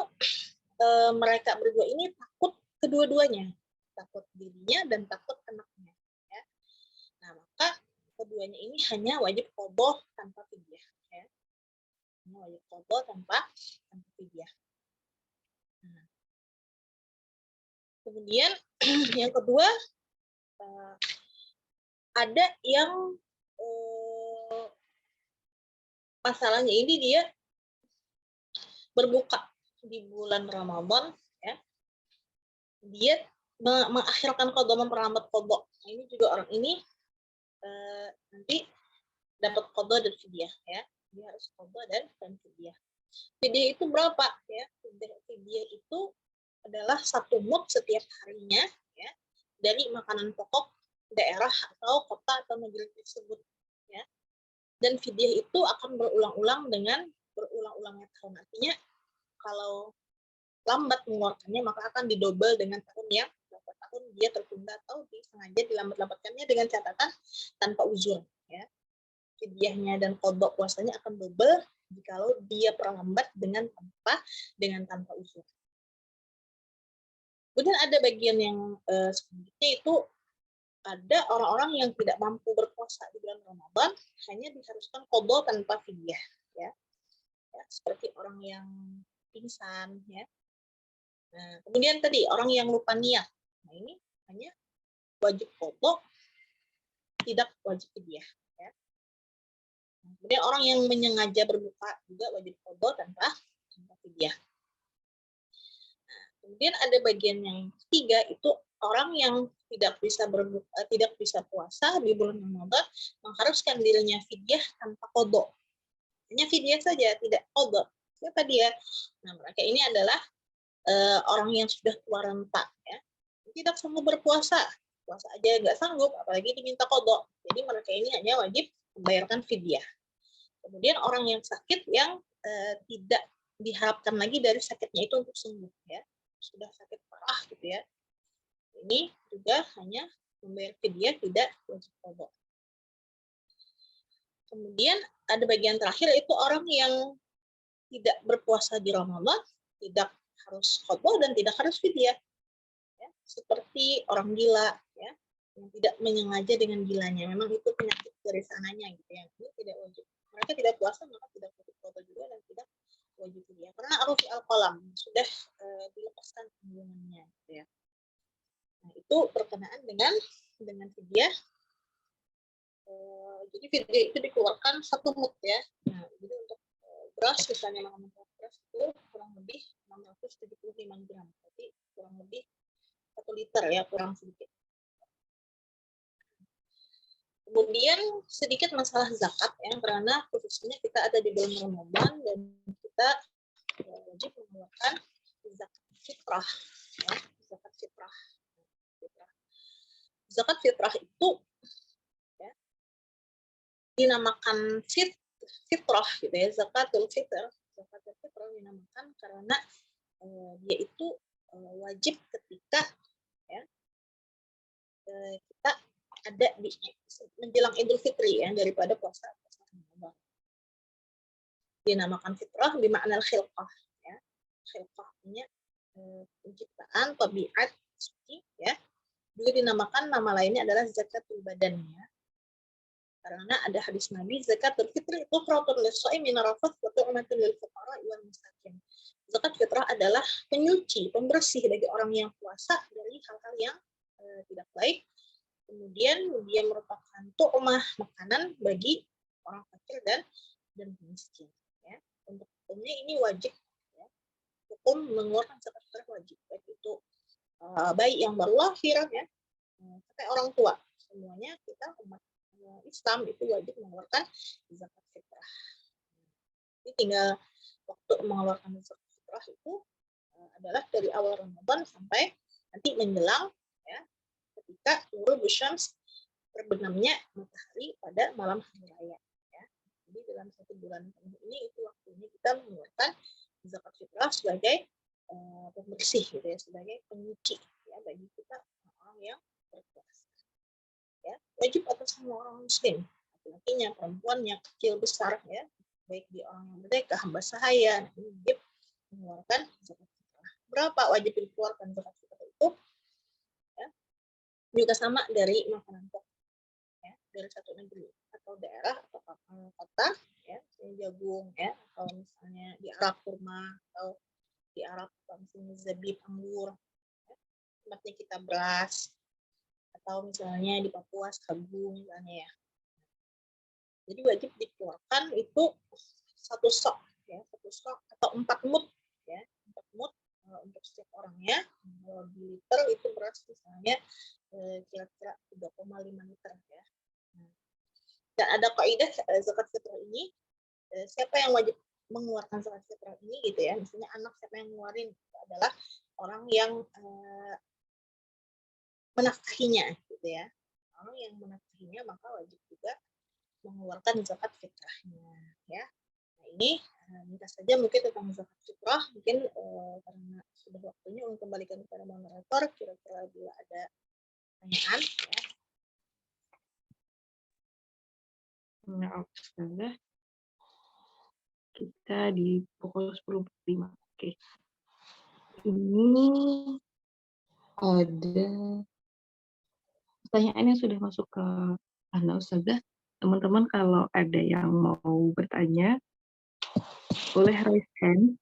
mereka berdua ini takut kedua-duanya, takut dirinya dan takut anaknya. Ya. Nah, maka keduanya ini hanya wajib qadha tanpa fidyah. Ya. Hanya wajib qadha tanpa fidyah. Nah. Kemudian yang kedua, ada yang masalahnya ini dia berbuka di bulan Ramadan, ya, dia mengakhirkan qadha, memperlambat qadha. Nah, ini juga orang ini nanti dapat qadha dan fidyah, ya. Dia harus qadha dan fidyah. Fidyah itu berapa, ya? Fidyah itu adalah 1 mud setiap harinya, ya, dari makanan pokok daerah atau kota atau negeri tersebut, ya. Dan fidyah itu akan berulang-ulangnya tahun. Artinya kalau lambat mengeluarkannya maka akan didobel dengan tahun yang berapa tahun dia tertunda atau disengaja dilambat-lambatkannya dengan catatan tanpa uzur, ya. Fidyahnya dan qadha puasanya akan double jikalau dia perlambat dengan tanpa uzur. Kemudian ada bagian yang selanjutnya itu ada orang-orang yang tidak mampu berpuasa di bulan Ramadan hanya diharuskan qadha tanpa fidyah, ya. Ya, seperti orang yang pingsan, ya. Nah, kemudian tadi orang yang lupa niat. Nah, ini hanya wajib qadha, tidak wajib fidyah, ya. Nah, kemudian orang yang menyengaja berbuka juga wajib qadha tanpa fidyah. Nah, kemudian ada bagian yang ketiga itu orang yang tidak bisa puasa di bulan Ramadan mengharuskan dirinya fidyah tanpa qadha. Hanya fidyah saja, tidak qadha. Siapa dia? Nah, mereka ini adalah orang yang sudah tua renta, ya, tidak sanggup berpuasa, puasa aja nggak sanggup, apalagi diminta qadha. Jadi mereka ini hanya wajib membayarkan fidyah. Kemudian orang yang sakit yang tidak diharapkan lagi dari sakitnya itu untuk sembuh, ya, sudah sakit parah gitu ya, ini juga hanya membayar fidyah, tidak wajib qadha. Kemudian ada bagian terakhir itu orang yang tidak berpuasa di Ramadan, tidak harus khotbah dan tidak harus fidyah. Ya, seperti orang gila, ya, yang tidak menyengaja dengan gilanya. Memang itu penyakit dari sananya gitu ya. Ini tidak wajib. Mereka tidak puasa maka tidak wajib khotbah juga dan tidak wajib fidyah. Karena aruf al-qalam sudah dilepaskan tanggungannya gitu ya. Nah, itu berkenaan dengan fidyah. Jadi fidyah itu dikeluarkan 1 mud ya. Nah, jadi untuk beras misalnya makan beras itu kurang lebih 675 gram. Berarti kurang lebih 1 liter ya, kurang sedikit. Kemudian sedikit masalah zakat ya, karena khususnya kita ada di bulan Ramadan dan kita wajib mengeluarkan zakat fitrah. Ya, zakat fitrah. Zakat fitrah itu ya, dinamakan fitrah gitu ya, zakatul fitr. Zakatul fitr dinamakan karena dia itu wajib ketika ya, kita ada di menjelang Idul Fitri ya, daripada puasa Ramadan. Dinamakan fitrah bimakna khilqah ya. Khilqah artinya penciptaan tabiat suci ya. Juga dinamakan nama lainnya adalah zakatul badan ya. Karena ada hadis Nabi, zakatul fitri tuhratun lis-shaimi min rafath wa tu'matun lil fuqara wal masakin. Zakat fitrah adalah penyuci, pembersih bagi orang yang puasa dari hal-hal yang tidak baik. Kemudian dia merupakan tu'mah, makanan bagi orang fakir dan miskin. Ya. Untuk hukumnya ini wajib. Ya. Hukum mengeluarkan zakat fitrah wajib. Baik itu bayi yang baru lahir, ya, sampai orang tua. Semuanya kita umat Islam itu wajib mengeluarkan zakat fitrah. Jadi tinggal waktu mengeluarkan zakat fitrah itu adalah dari awal Ramadan sampai nanti menjelang ya, ketika nurul syams terbenamnya matahari pada malam hari raya. Ya. Jadi dalam 1 bulan penuh ini itu waktunya kita mengeluarkan zakat fitrah sebagai pembersih, gitu ya, sebagai penyuci ya, bagi kita orang yang berpuasa. Ya, wajib atas semua orang muslim, laki-lakinya, perempuannya, kecil besar ya, baik di orang yang merdeka, hamba sahaya, ini wajib mengeluarkan zakat fitrah. Berapa wajib dikeluarkan zakat fitrah itu? Ya, juga sama dari makanan pokok ya, dari satu negeri atau daerah atau kota ya, jagung ya, atau misalnya di Arab kurma, atau di Arab misalnya zabib, anggur ya, tempatnya kita beras, atau misalnya di Papua sagu misalnya ya. Jadi wajib dikeluarkan itu 1 sok ya, 1 sok atau 4 mud ya, 4 mud untuk setiap orangnya. Kalau di liter itu beras misalnya kira-kira 3,5 liter ya. Dan ada kaidah zakat fitrah ini, siapa yang wajib mengeluarkan zakat fitrah ini gitu ya. Misalnya anak siapa yang ngeluarin, itu adalah orang yang menafkahinya gitu ya. Orang yang menafkahinya maka wajib juga mengeluarkan zakat fitrahnya ya. Nah, ini minta saja mungkin tentang zakat fitrah, mungkin karena sudah waktunya untuk kembalikan kepada moderator, kira-kira bila ada pertanyaan ya. Nah, Ustazah, kita di pukul 10.45. Oke. Ini ada pertanyaan yang sudah masuk ke Anda, Ustazah. Teman-teman kalau ada yang mau bertanya, boleh raise hand.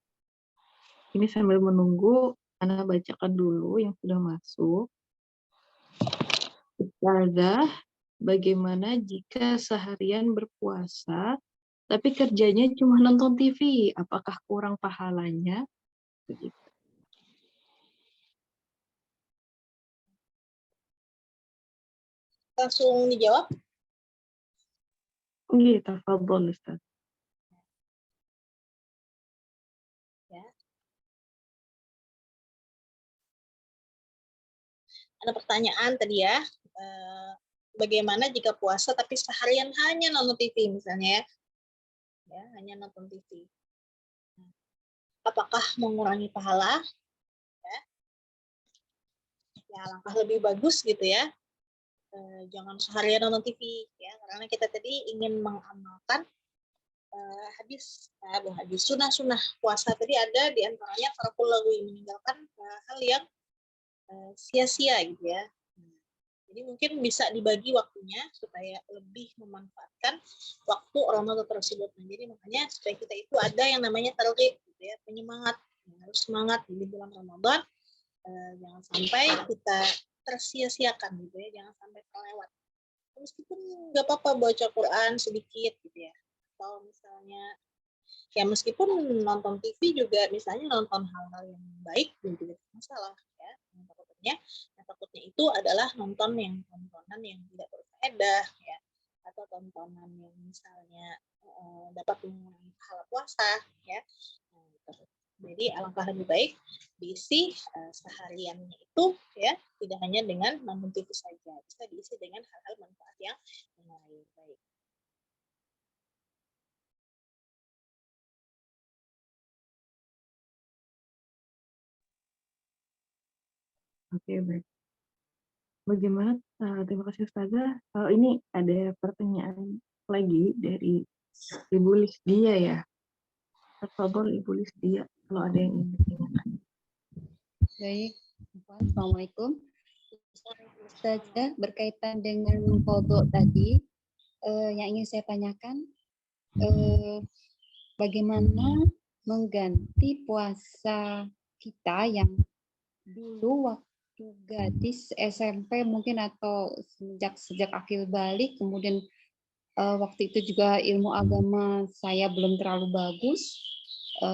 Ini sambil menunggu, Anda bacakan dulu yang sudah masuk. Ustazah, bagaimana jika seharian berpuasa, tapi kerjanya cuma nonton TV? Apakah kurang pahalanya? Begitu. Langsung dijawab. Iya, tafadhol, Ustaz. Ya. Ada pertanyaan tadi ya, bagaimana jika puasa tapi seharian hanya nonton TV misalnya ya, hanya nonton TV. Apakah mengurangi pahala? Ya, langkah lebih bagus gitu ya. Jangan seharian nonton TV ya, karena kita tadi ingin mengamalkan hadis sunah-sunah puasa tadi ada di antaranya tarkul lagwi, meninggalkan hal yang sia-sia gitu ya. Jadi mungkin bisa dibagi waktunya supaya lebih memanfaatkan waktu Ramadan tersebut. Nah, jadi makanya supaya kita itu ada yang namanya targhib gitu ya, penyemangat. Harus semangat di bulan Ramadan. Jangan sampai kita tersia-siakan gitu ya, jangan sampai terlewat. Meskipun nggak apa-apa baca Quran sedikit gitu ya. Atau misalnya ya meskipun nonton TV juga misalnya nonton hal-hal yang baik dan tidak masalah ya. Takutnya itu adalah tontonan yang tidak berfaedah ya, atau tontonan yang misalnya dapat mengurangi pahala puasa ya. Jadi alangkah lebih baik diisi sehariannya itu ya, tidak hanya dengan nonton TV saja, bisa diisi dengan hal-hal manfaat yang lain. Baik. Oke, baik. Bagaimana? Terima kasih Ustazah. Ini ada pertanyaan lagi dari Ibu Lisdia ya. Tafadhol Ibu Lisdia, kalau ada yang ingin ditanyakan. Baik, Assalamualaikum. Ustazah, berkaitan dengan kodok tadi, yang ingin saya tanyakan, bagaimana mengganti puasa kita yang dulu waktu gadis SMP mungkin, atau sejak akhir balik, kemudian waktu itu juga ilmu agama saya belum terlalu bagus.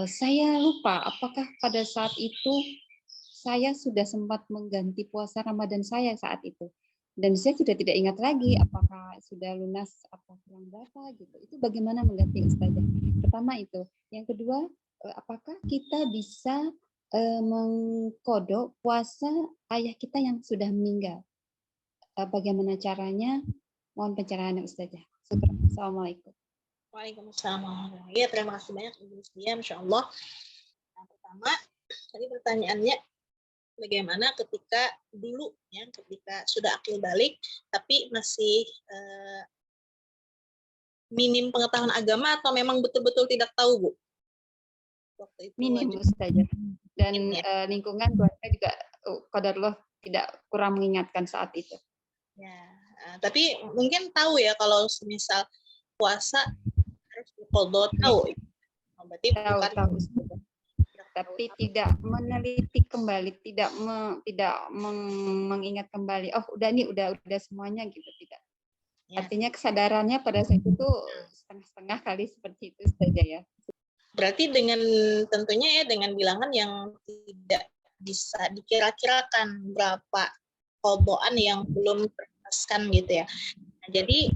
Saya lupa apakah pada saat itu saya sudah sempat mengganti puasa Ramadan saya saat itu. Dan saya sudah tidak ingat lagi apakah sudah lunas atau kurang berapa gitu. Itu bagaimana mengganti Ustazah? Pertama itu. Yang kedua, apakah kita bisa mengkodok puasa ayah kita yang sudah meninggal? Bagaimana caranya? Mohon pencerahan Ustazah. Assalamualaikum. Waalaikumsalam. Ya, terima kasih banyak Ibu Lisdia, Masya Allah. Yang pertama, tadi pertanyaannya bagaimana ketika dulu ya, ketika sudah akil balik tapi masih minim pengetahuan agama, atau memang betul-betul tidak tahu, Bu? Waktu itu minim Ustazah. Dan lingkungan keluarga juga qadarullah tidak kurang mengingatkan saat itu. Ya, tapi mungkin tahu ya kalau misal puasa harus diqodho, tahu. Berarti tahu Ustazah. Tapi tidak meneliti kembali, tidak mengingat kembali. Oh, udah semuanya gitu, tidak. Ya. Artinya kesadarannya pada saat itu setengah-setengah kali seperti itu saja ya. Berarti dengan tentunya ya dengan bilangan yang tidak bisa dikira-kirakan berapa kodoan yang belum terlepaskan gitu ya. Nah, jadi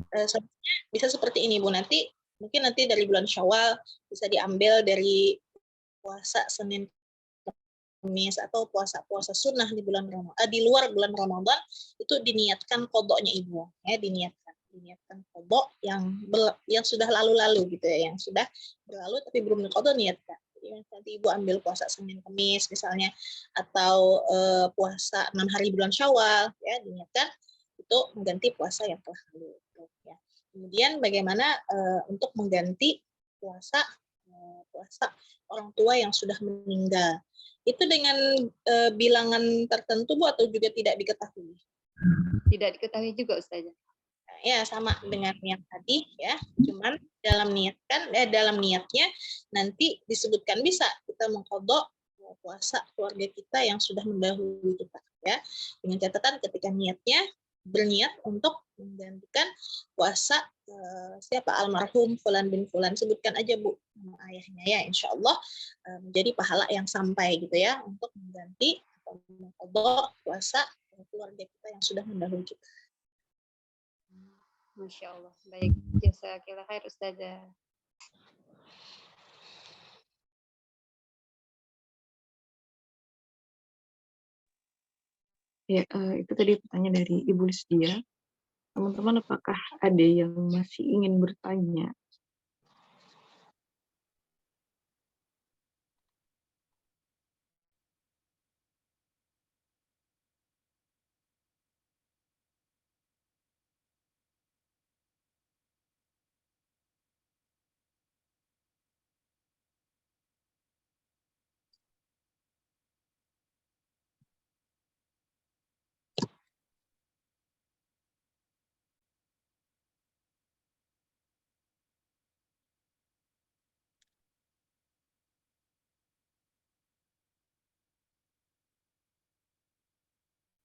bisa seperti ini Bu, mungkin nanti dari bulan Syawal bisa diambil dari puasa Senin Kamis atau puasa-puasa sunnah di di luar bulan Ramadan, itu diniatkan kodoknya Ibu ya, diniatkan kodok yang sudah lalu-lalu gitu ya, yang sudah berlalu tapi belum dikodok, niatkan. Jadi nanti Ibu ambil puasa Senin Kamis misalnya, atau puasa 6 hari bulan Syawal ya, diniatkan itu mengganti puasa yang telah lalu ya. Kemudian bagaimana untuk mengganti puasa orang tua yang sudah meninggal, itu dengan bilangan tertentu Bu, atau juga tidak diketahui? Tidak diketahui juga Ustazah. Ya, sama dengan yang tadi ya, cuman dalam niatnya nanti disebutkan bisa kita mengkodok puasa keluarga kita yang sudah mendahului kita ya, dengan catatan ketika niatnya berniat untuk menggantikan puasa siapa, almarhum Fulan bin Fulan, sebutkan aja Bu nama ayahnya ya, insya Allah menjadi pahala yang sampai gitu ya, untuk mengganti atau mengkodok puasa keluarga kita yang sudah mendahului kita. Masya Allah. Baik, jazakallah khair Ustazah. Ya, itu tadi pertanyaan dari Ibu Lisdia. Teman-teman, apakah ada yang masih ingin bertanya?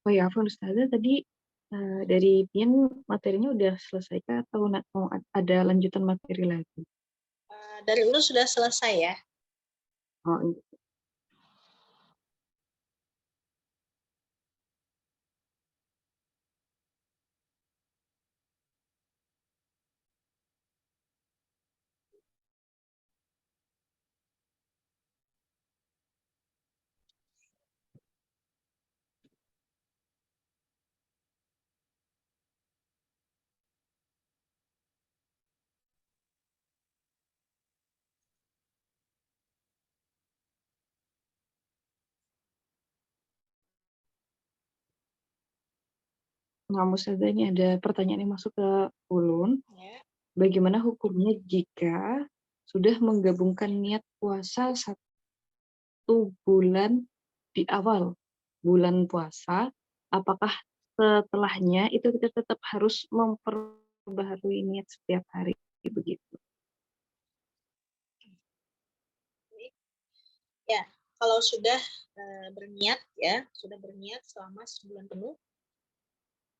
Oh ya, Afwan Ustazah tadi dari Pian materinya udah selesai kah atau mau ada lanjutan materi lagi? Dari Ulu sudah selesai ya. Oh, iya. Nah, Ustazah ini ada pertanyaan yang masuk ke Ulun. Ya. Bagaimana hukumnya jika sudah menggabungkan niat puasa 1 bulan di awal bulan puasa, apakah setelahnya itu kita tetap harus memperbaharui niat setiap hari begitu? Ya, kalau sudah berniat ya, sudah berniat selama sebulan penuh,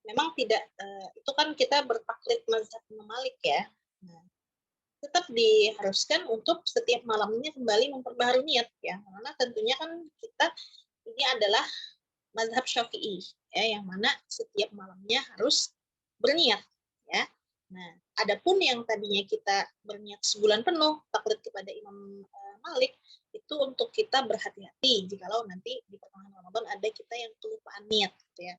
memang tidak itu kan kita bertaklid mazhab Imam Malik ya. Nah, tetap diharuskan untuk setiap malamnya kembali memperbaharui niat ya, karena tentunya kan kita ini adalah mazhab Syafi'i ya, yang mana setiap malamnya harus berniat ya. Nah, adapun yang tadinya kita berniat sebulan penuh taklid kepada Imam Malik, itu untuk kita berhati-hati jikalau nanti di pertengahan Ramadan ada kita yang kelupaan niat gitu ya.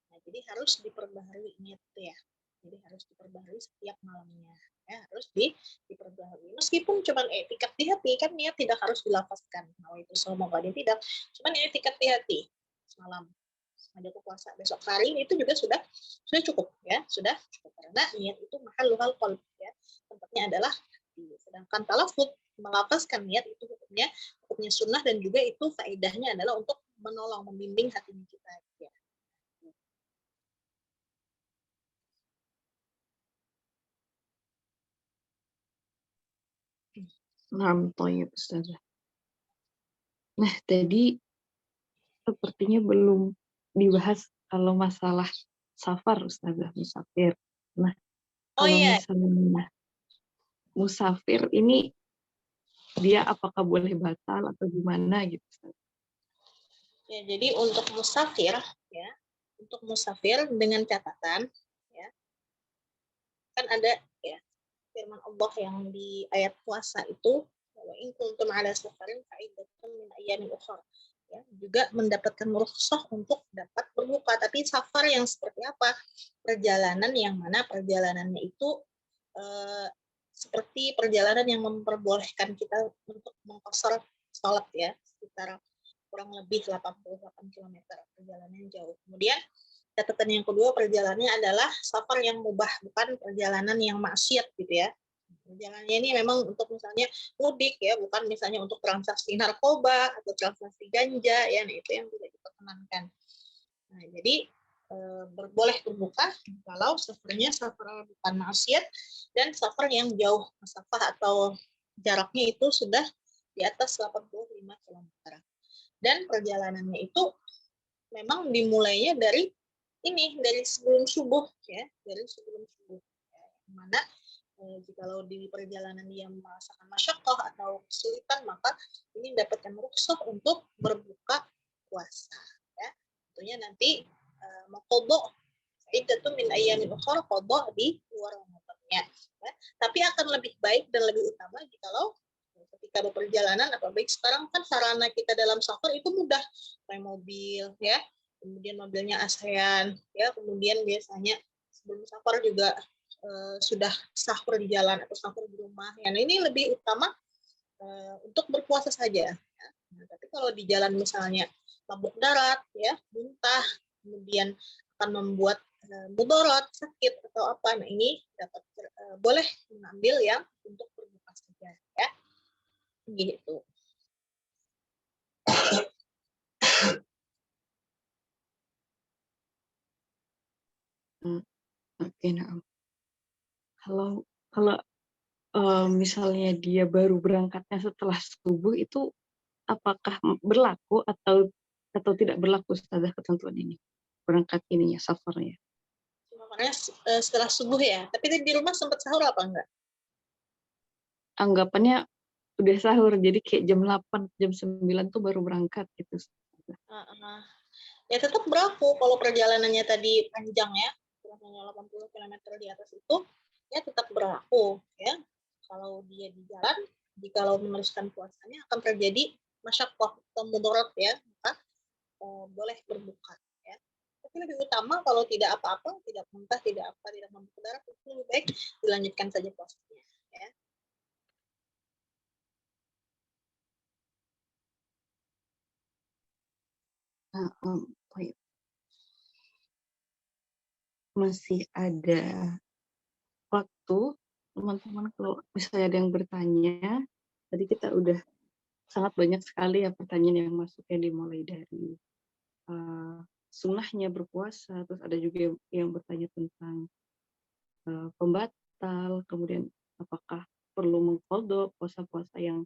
Nah, jadi harus diperbaharui niat ya. Jadi harus diperbaharui setiap malamnya. Ya, harus diperbaharui. Meskipun cuma etikat di hati, kan niat tidak harus dilafazkan. Nah, itu semua tidak. Cuma etikat di hati semalam ada puasa besok hari itu juga sudah cukup ya, sudah cukup karena niat itu mahalluhal qalb ya, tempatnya adalah hati. Sedangkan talafut melafazkan niat itu hukumnya sunnah dan juga itu faedahnya adalah untuk menolong membimbing hati kita ya. Nah, ya Ustazah. Nah, tadi sepertinya belum dibahas kalau masalah safar Ustazah, musafir. Nah, Oh kalau iya, misalnya musafir ini dia apakah boleh batal atau gimana gitu Ustazah? ya, jadi untuk musafir ya, untuk musafir dengan catatan ya, kan ada ya firman Allah yang di ayat puasa itu, wa in kuntum ala safarin fa iddatun min ayyamin ukhra. Ya, juga mendapatkan rukhsah untuk dapat berbuka, tapi safar yang seperti apa? Perjalanan yang mana perjalanannya itu seperti perjalanan yang memperbolehkan kita untuk mengqashar salat ya, sekitar kurang lebih 88 km, perjalanan jauh. Kemudian catatan yang kedua, perjalanannya adalah safar yang mubah, bukan perjalanan yang maksiat gitu ya. Perjalanannya ini memang untuk misalnya mudik ya, bukan misalnya untuk transaksi narkoba atau transaksi ganja ya, nah itu yang tidak diperkenankan. Nah, jadi boleh berbuka kalau safarnya safar bukan maksiat dan safar yang jauh masafah atau jaraknya itu sudah di atas 85 km. Dan perjalanannya itu memang dimulainya dari sebelum subuh ya, dari sebelum subuh. Mana jikalau di perjalanan dia merasakan masyakoh atau kesulitan, maka ini mendapatkan rukhsah untuk berbuka puasa. Ya. Tentunya nanti mengqadha itu min ayyamin ukhra, qadha di luar Ramadannya. Ya. Tapi akan lebih baik dan lebih utama jikalau ketika berperjalanan, apalagi sekarang kan sarana kita dalam safar itu mudah, kayak mobil ya, kemudian mobilnya ASEAN ya, kemudian biasanya sebelum safar juga sudah sahur di jalan atau sahur di rumah ya. Nah, ini lebih utama untuk berpuasa saja ya. Nah, tapi kalau di jalan misalnya mabuk darat ya, muntah, kemudian akan membuat mudarat, sakit atau apa, nah ini dapat boleh mengambil yang untuk berbuka saja ya, gitu. Oke, nah. Kalau kalau misalnya dia baru berangkatnya setelah subuh itu apakah berlaku atau tidak berlaku Ustazah ketentuan ini? berangkat ininya safarnya. Makanya setelah subuh ya. Tapi di rumah sempat sahur apa enggak? Anggapannya udah sahur, jadi kayak jam 8, jam 9 tuh baru berangkat gitu. Ya tetap berlaku kalau perjalanannya tadi panjang ya, kurangnya 80 km di atas itu, ya tetap berlaku ya. Kalau dia di jalan, jikalau meneruskan puasanya akan terjadi masyaqqah atau mudarat ya, maka boleh berbuka ya. Tapi lebih utama kalau tidak apa-apa, tidak muntah, tidak apa, tidak mampu darat, itu lebih baik dilanjutkan saja puasanya ya. Masih ada waktu, teman-teman kalau misalnya ada yang bertanya, tadi kita udah sangat banyak sekali ya pertanyaan yang masuk, yang dimulai dari sunnahnya berpuasa, terus ada juga yang bertanya tentang pembatal, kemudian apakah perlu mengqadha puasa-puasa yang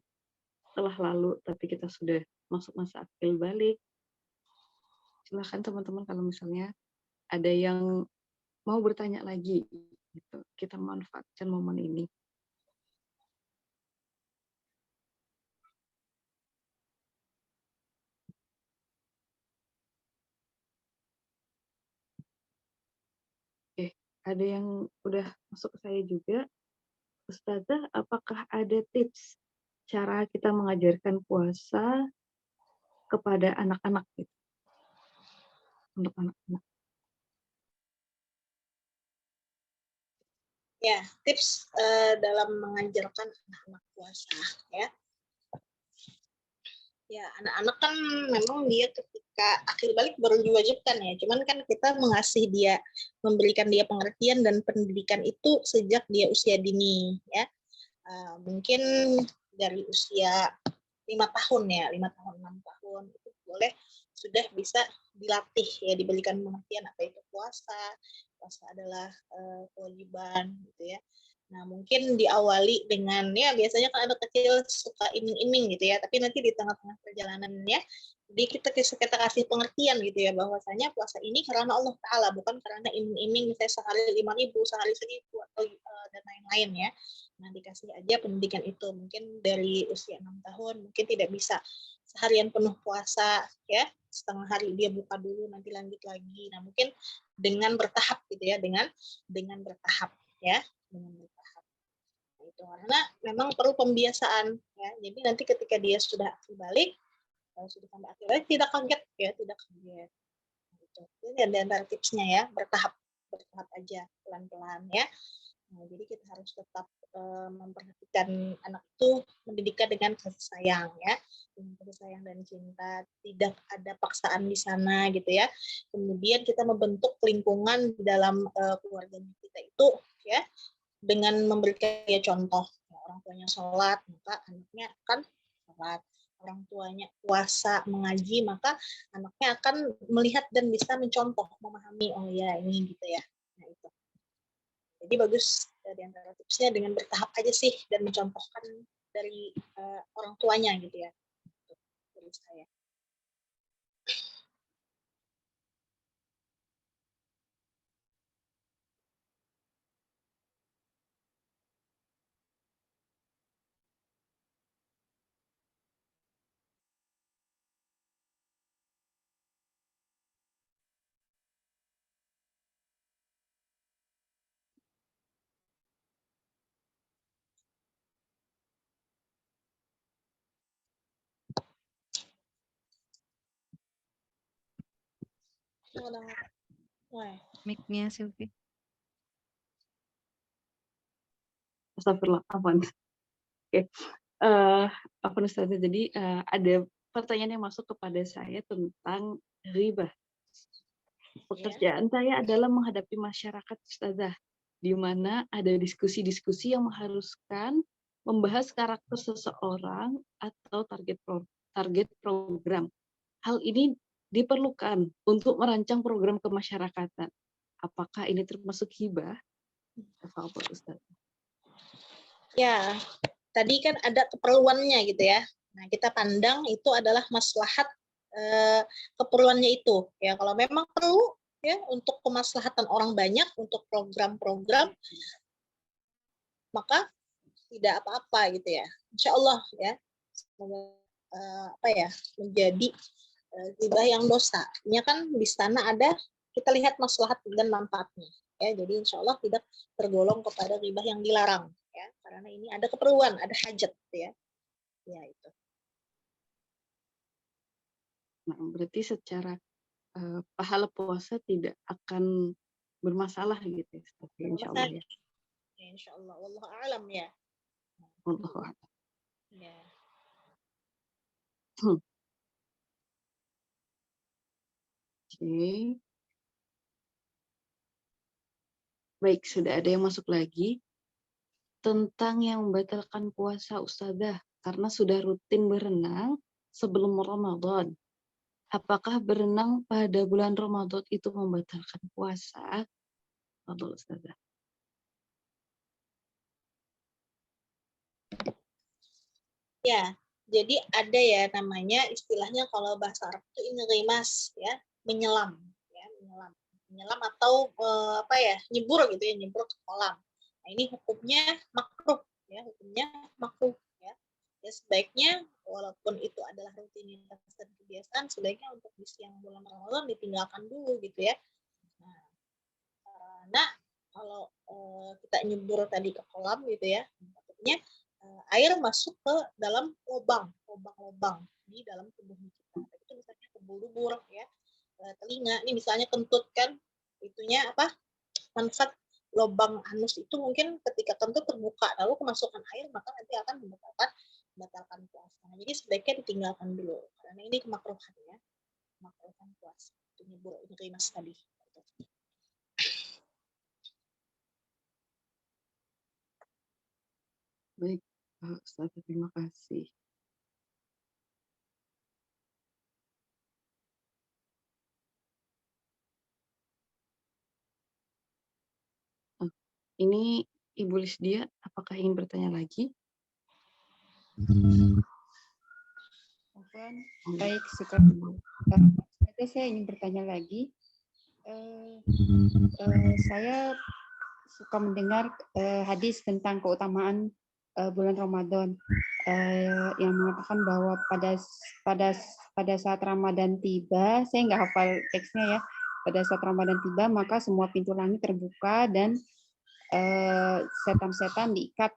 telah lalu tapi kita sudah masuk masa akil balik. Silahkan teman-teman kalau misalnya ada yang mau bertanya lagi, gitu. Kita manfaatkan momen ini. Oke, ada yang udah masuk ke saya juga. Ustazah, apakah ada tips cara kita mengajarkan puasa kepada anak-anak gitu? Untuk anak-anak. Ya, tips dalam mengajarkan anak-anak puasa ya. Ya, anak-anak kan memang dia ketika akhir balik baru diwajibkan ya. Cuman kan kita mengasihi dia, memberikan dia pengertian dan pendidikan itu sejak dia usia dini ya. Mungkin dari usia 5 tahun ya, 5 tahun, 6 tahun itu boleh sudah bisa dilatih ya, diberikan pengertian apa itu puasa. Puasa adalah kewajiban gitu ya. Nah, mungkin diawali dengan, ya biasanya kan anak kecil suka iming-iming gitu ya, tapi nanti di tengah-tengah perjalanannya, jadi kita kasih pengertian gitu ya, bahwasanya puasa ini karena Allah Ta'ala, bukan karena iming-iming misalnya sehari 5.000, sehari 1.000, atau dan lain-lain ya. Nah, dikasih aja pendidikan itu, mungkin dari usia 6 tahun, mungkin tidak bisa seharian penuh puasa ya, setengah hari dia buka dulu, nanti lanjut lagi. Nah, mungkin dengan bertahap gitu ya, dengan bertahap ya, dengan bertahap. Nah, itu karena memang perlu pembiasaan ya. Jadi nanti ketika dia sudah balik, sudah sampai akhir balik tidak kaget ya, tidak kaget. Gitu. Ini ada antara tipsnya ya, bertahap aja, pelan-pelan ya. Nah, jadi kita harus tetap memperhatikan anak itu, mendidik dengan kasih sayang ya, dengan kasih sayang dan cinta, tidak ada paksaan di sana gitu ya. Kemudian kita membentuk lingkungan di dalam keluarga kita itu ya, dengan memberikan dia contoh. Ya, orang tuanya sholat, maka anaknya akan sholat. Orang tuanya puasa, mengaji, maka anaknya akan melihat dan bisa mencontoh, memahami, oh ya ini gitu ya. Nah itu. Jadi bagus di antara tipsnya dengan bertahap aja sih, dan mencontohkan dari orang tuanya gitu ya. Dari saya. Mic-nya Sylvie. Astagfirullah, apaan? Oke. Apa Ustazah, jadi ada pertanyaan yang masuk kepada saya tentang ghibah. Pekerjaan saya adalah menghadapi masyarakat Ustazah, di mana ada diskusi-diskusi yang mengharuskan membahas karakter seseorang atau target program. Hal ini diperlukan untuk merancang program kemasyarakatan. Apakah ini termasuk hibah? Tafadhol Ustaz. Ya, tadi kan ada keperluannya gitu ya. Nah, kita pandang itu adalah maslahat keperluannya itu. Ya, kalau memang perlu, ya untuk kemaslahatan orang banyak, untuk program-program, maka tidak apa-apa gitu ya. Insya Allah ya, semoga menjadi ghibah yang dosa. Ini kan di sana ada, kita lihat maslahat dan manfaatnya. Ya, jadi insya Allah tidak tergolong kepada ghibah yang dilarang. Ya, karena ini ada keperluan, ada hajat. Ya, ya itu. Nah, berarti secara pahala puasa tidak akan bermasalah gitu ya, insya Allah ya. Insya Allah, wallahu a'lam ya. Wallahu a'lam. Ya. Oke. Baik, sudah ada yang masuk lagi tentang yang membatalkan puasa Ustazah karena sudah rutin berenang sebelum Ramadan. Apakah berenang pada bulan Ramadan itu membatalkan puasa? Fadhol Ustazah. Ya, jadi ada ya namanya istilahnya kalau bahasa Arab itu ingrimas ya, menyelam ya, menyelam atau nyebur gitu ya, nyebur ke kolam. Nah, ini hukumnya makruh ya, ya. Ya sebaiknya walaupun itu adalah rutinitas dan kebiasaan, sebaiknya untuk di siang bulan Ramadan ditinggalkan dulu gitu ya. Nah, karena kalau kita nyebur tadi ke kolam gitu ya, maksudnya air masuk ke dalam lubang di dalam tubuh kita. Itu misalnya ke bulu-bulu ya, telinga. Ini misalnya kentut kan, itunya apa? Manfaat lubang anus itu mungkin ketika kentut terbuka lalu kemasukan air, maka nanti akan membatalkan puasa. Nah, jadi sebaiknya ditinggalkan dulu karena ini kemakruhan ya, kemakruhan puasa. Itu nyebur ini mas tadi. Baik, Ustaz, terima kasih. Ini Ibu Lisdia, apakah ingin bertanya lagi? Baik, saya ingin bertanya lagi. Saya suka mendengar hadis tentang keutamaan bulan Ramadan yang mengatakan bahwa pada saat Ramadan tiba, saya nggak hafal teksnya ya. Pada saat Ramadan tiba, maka semua pintu langit terbuka dan setan-setan diikat,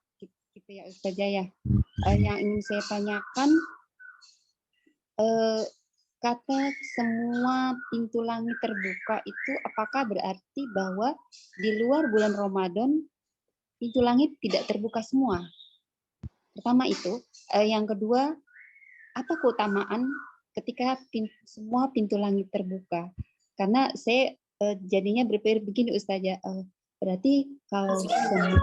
gitu ya Ustazah ya. Yang ingin saya tanyakan, kata semua pintu langit terbuka itu apakah berarti bahwa di luar bulan Ramadan pintu langit tidak terbuka semua? Pertama itu. Yang kedua, apa keutamaan ketika semua pintu langit terbuka? Karena saya jadinya berpikir begini Ustazah, berarti kalau semua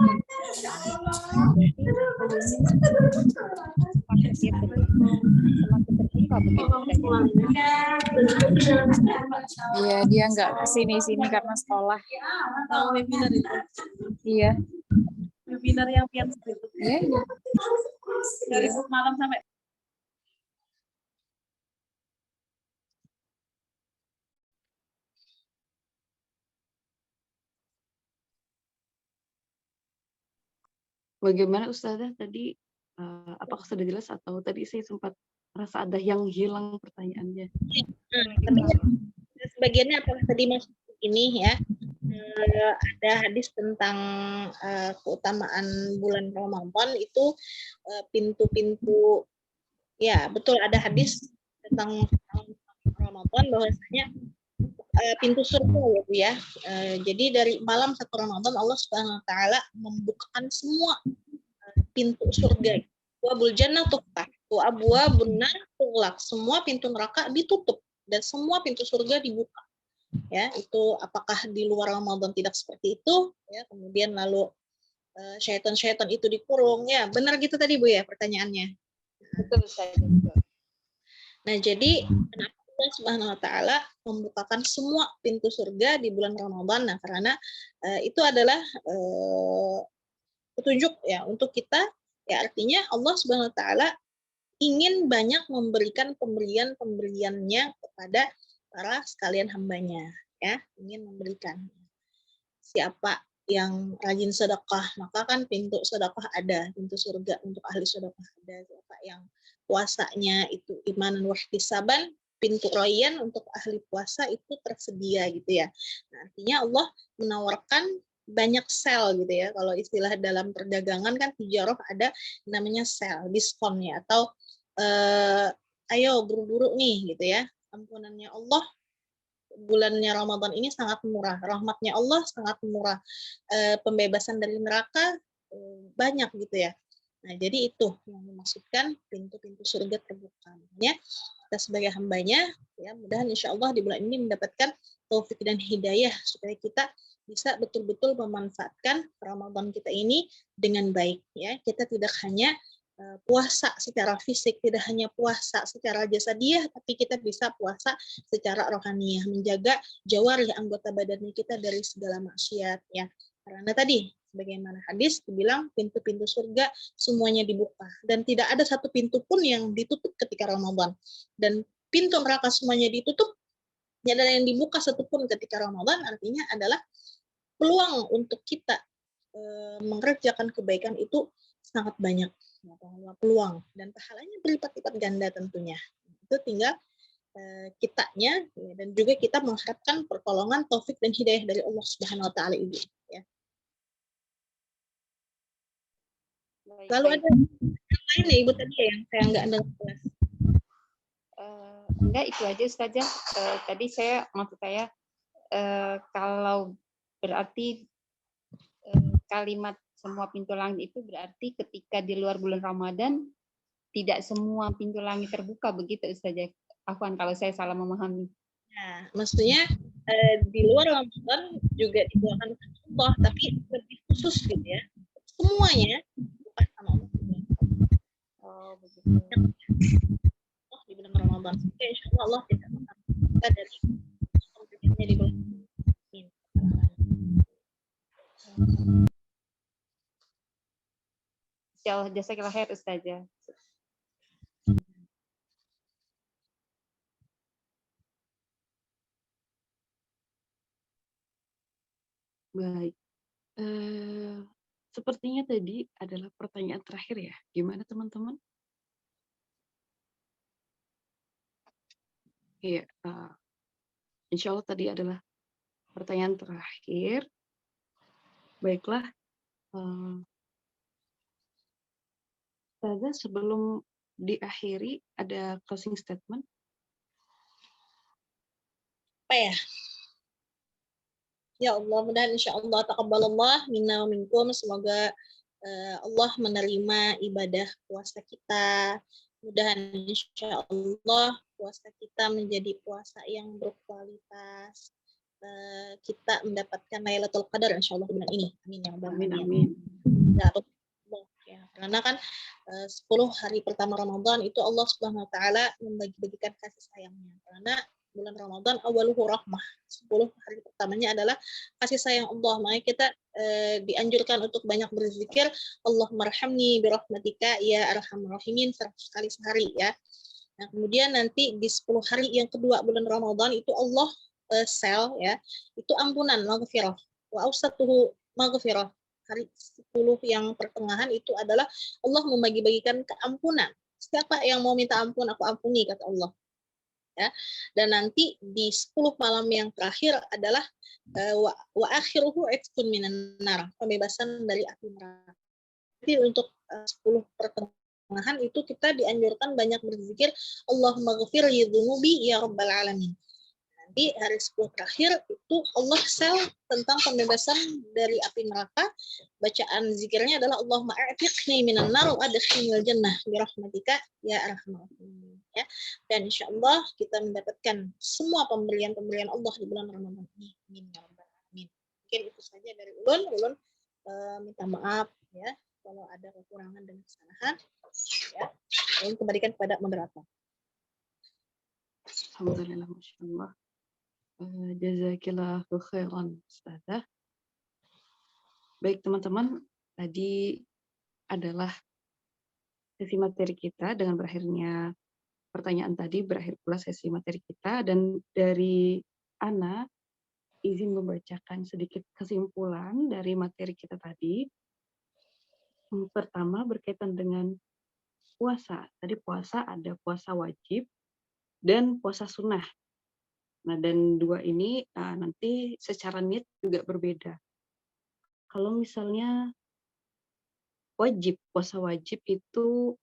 Iya, dia nggak kesini-sini karena sekolah. Tahu webinar itu? Iya. Webinar yang pian itu. Iya. Dari malam sampai. Bagaimana Ustazah tadi, apakah sudah jelas atau tadi saya sempat merasa ada yang hilang pertanyaannya? Sebagiannya apakah tadi masuk ini ya, ada hadis tentang keutamaan bulan Ramadan itu pintu-pintu, ya betul ada hadis tentang Ramadan bahwasanya pintu surga ya. Jadi dari malam satu Ramadan Allah Subhanahu wa taala membukakan semua pintu surga. Wabul jannah tuftah, wa abwabun nar tughlaq. Semua pintu neraka ditutup dan semua pintu surga dibuka. Ya, itu apakah di luar Ramadan tidak seperti itu? Ya, kemudian lalu syaitan-syaitan itu dikurung. Ya, benar gitu tadi Bu ya pertanyaannya. Betul saya. Nah, jadi kenapa Allah Subhanahu wa taala membukakan semua pintu surga di bulan Ramadan? Nah, karena itu adalah petunjuk ya untuk kita, ya artinya Allah Subhanahu wa taala ingin banyak memberikan pemberian-pemberiannya kepada para sekalian hambanya ya, ingin memberikan. Siapa yang rajin sedekah, maka kan pintu sedekah ada, pintu surga untuk ahli sedekah ada. Siapa yang puasanya itu imanan wahtisaban, pintu rayyan untuk ahli puasa itu tersedia gitu ya. Nah, artinya Allah menawarkan banyak sel gitu ya. Kalau istilah dalam perdagangan kan tijarah ada namanya sel, diskon ya, atau ayo buru-buru nih gitu ya. Ampunannya Allah bulannya Ramadan ini sangat murah, rahmatnya Allah sangat murah, pembebasan dari neraka banyak gitu ya. Nah, jadi itu yang dimaksudkan pintu-pintu surga terbuka. Makanya kita sebagai hambanya, ya mudah insya Allah di bulan ini mendapatkan taufik dan hidayah supaya kita bisa betul-betul memanfaatkan Ramadan kita ini dengan baik. Ya, kita tidak hanya puasa secara fisik, tidak hanya puasa secara jasadiah, tapi kita bisa puasa secara rohaniah, menjaga jawarih anggota badan kita dari segala maksiat ya. Karena tadi sebagaimana hadis dibilang pintu-pintu surga semuanya dibuka dan tidak ada satu pintu pun yang ditutup ketika Ramadan, dan pintu neraka semuanya ditutup, tidak ada yang dibuka satupun ketika Ramadan. Artinya adalah peluang untuk kita mengerjakan kebaikan itu sangat banyak, peluang dan pahalanya berlipat-lipat ganda tentunya. Itu tinggal kitanya ya, dan juga kita mengharapkan pertolongan taufik dan hidayah dari Allah Subhanahu wa taala ini ya. Lalu ada yang lain ya Ibu tadi ya yang saya nggak dengar jelas. Enggak, itu aja Ustazah. Tadi maksud saya kalau berarti kalimat semua pintu langit itu berarti ketika di luar bulan Ramadan tidak semua pintu langit terbuka, begitu Ustazah. Afwan kalau saya salah memahami. Nah, maksudnya di luar Ramadan juga didoakan Allah, tapi lebih khusus gitu ya. Semuanya bukan sama Allah. Oh, begitu. Oh, di bulan Ramadan. Oke, insya Allah tidak akan kita dari pemberiannya di bulan ini. Insyaallah, jazakallah khair Ustazah. Baik. Sepertinya tadi adalah pertanyaan terakhir ya. Gimana teman-teman? Iya, insya Allah tadi adalah pertanyaan terakhir. Baiklah, Ustazah, sebelum diakhiri ada closing statement? Apa ya? Ya Allah, mudah-mudahan insya Allah taqabbalallah minna wa minkum. Semoga Allah menerima ibadah puasa kita. Mudah-mudahan insya Allah puasa kita menjadi puasa yang berkualitas. Kita mendapatkan Lailatul Qadar insya Allah di bulan ini. Amin ya rabbal Amin, alamin. amin. Ya, karena kan 10 hari pertama Ramadan itu Allah Subhanahu wa taala membagi-bagikan kasih sayangnya. Karena bulan Ramadan awaluhu rahmah. 10 hari pertamanya adalah kasih sayang Allah. Makanya kita dianjurkan untuk banyak berzikir Allahumma arhamni birahmatika ya arhamar rahimin 100 kali sehari ya. Nah, kemudian nanti di 10 hari yang kedua bulan Ramadan itu Allah sel ya, itu ampunan maghfirah. Wa ausatuhu maghfirah. Hari 10 yang pertengahan itu adalah Allah membagi-bagikan keampunan. Siapa yang mau minta ampun, aku ampuni, kata Allah. Ya. Dan nanti di 10 malam yang terakhir adalah wa akhiruhu itqun minan nar, pembebasan dari api neraka. Jadi untuk 10 pertengahan itu kita dianjurkan banyak berzikir Allahumma ghafir li dzunubi ya rabbal alamin. Nanti hari 10 terakhir itu Allah sel tentang pembebasan dari api neraka. Bacaan zikirnya adalah Allahumma a'tiqni minan nar wa adkhilnil jannah bi rahmatika ya arhamar rahimin. Ya. Dan insyaallah kita mendapatkan semua pemberian-pemberian Allah di bulan Ramadan ini. Amin ya rabbal alamin. Mungkin itu saja dari Ulun. Ulun minta maaf ya kalau ada kekurangan dan kesalahan. Ya. Ulun kembalikan kepada moderator. Alhamdulillah, Masya Allah. Jazakillahu khairan, Ustazah. Baik teman-teman, tadi adalah sesi materi kita. Dengan berakhirnya pertanyaan tadi, berakhir pula sesi materi kita. Dan dari Ana, izin membacakan sedikit kesimpulan dari materi kita tadi. Pertama berkaitan dengan puasa. Tadi puasa ada puasa wajib dan puasa sunnah. Nah, dan dua ini nanti secara niat juga berbeda. Kalau misalnya puasa wajib itu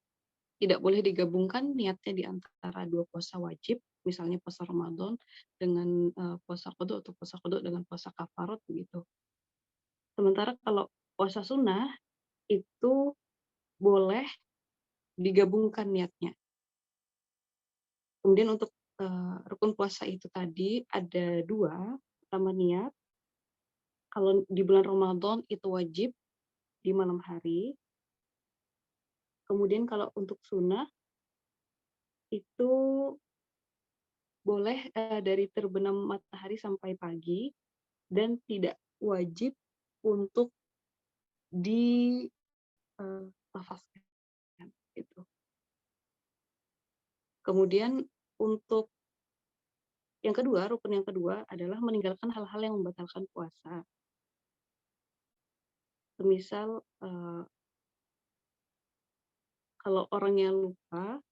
tidak boleh digabungkan niatnya di antara dua puasa wajib, misalnya puasa Ramadan dengan puasa qada atau puasa qada dengan puasa kafarat begitu. Sementara kalau puasa sunnah itu boleh digabungkan niatnya. Kemudian untuk rukun puasa itu tadi ada dua. Pertama niat, kalau di bulan Ramadan itu wajib di malam hari. Kemudian kalau untuk sunnah itu boleh dari terbenam matahari sampai pagi dan tidak wajib untuk dilafazkan gitu. Kemudian untuk yang kedua, rukun yang kedua adalah meninggalkan hal-hal yang membatalkan puasa. Semisal kalau orangnya lupa,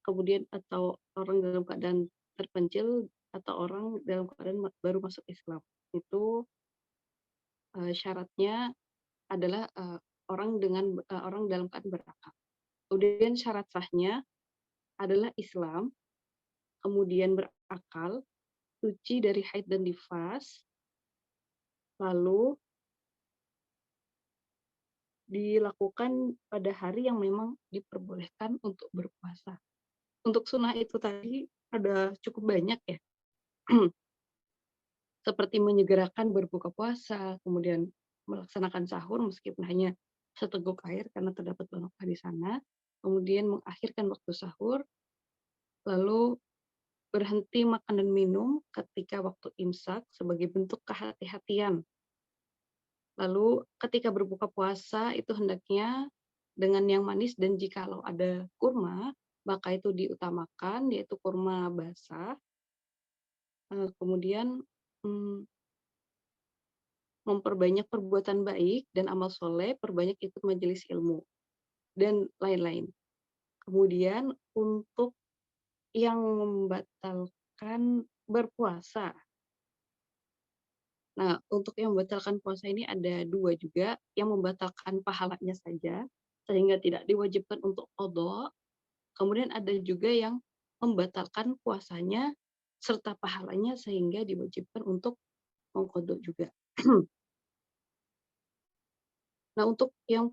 kemudian atau orang dalam keadaan terpencil atau orang dalam keadaan baru masuk Islam, itu syaratnya adalah orang dalam keadaan berakal. Kemudian syarat sahnya adalah Islam, kemudian berakal, suci dari haid dan nifas, lalu dilakukan pada hari yang memang diperbolehkan untuk berpuasa. Untuk sunnah itu tadi ada cukup banyak ya. Seperti menyegerakan berbuka puasa, kemudian melaksanakan sahur meskipun hanya seteguk air karena terdapat barokah di sana, kemudian mengakhirkan waktu sahur, lalu berhenti makan dan minum ketika waktu imsak sebagai bentuk kehati-hatian. Lalu ketika berbuka puasa itu hendaknya dengan yang manis, dan jikalau ada kurma maka itu diutamakan, yaitu kurma basah. Kemudian memperbanyak perbuatan baik dan amal soleh, perbanyak ikut majelis ilmu, dan lain-lain. Kemudian untuk yang membatalkan berpuasa. Nah, untuk yang membatalkan puasa ini ada dua juga, yang membatalkan pahalanya saja, sehingga tidak diwajibkan untuk qada. Kemudian ada juga yang membatalkan puasanya serta pahalanya sehingga diwajibkan untuk mengqada juga. Nah, untuk yang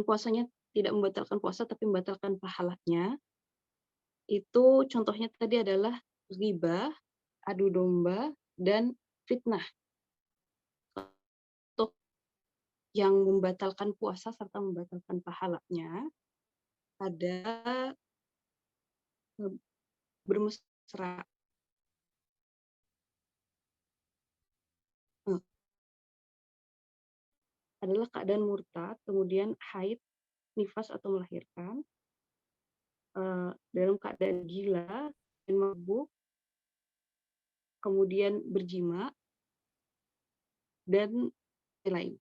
puasanya tidak membatalkan puasa tapi membatalkan pahalanya, itu contohnya tadi adalah ghibah, adu domba, dan fitnah. Untuk yang membatalkan puasa serta membatalkan pahalanya ada bermesra, adalah keadaan murtad, kemudian haid, nifas atau melahirkan, dalam keadaan gila dan mabuk, kemudian berjima, dan lain.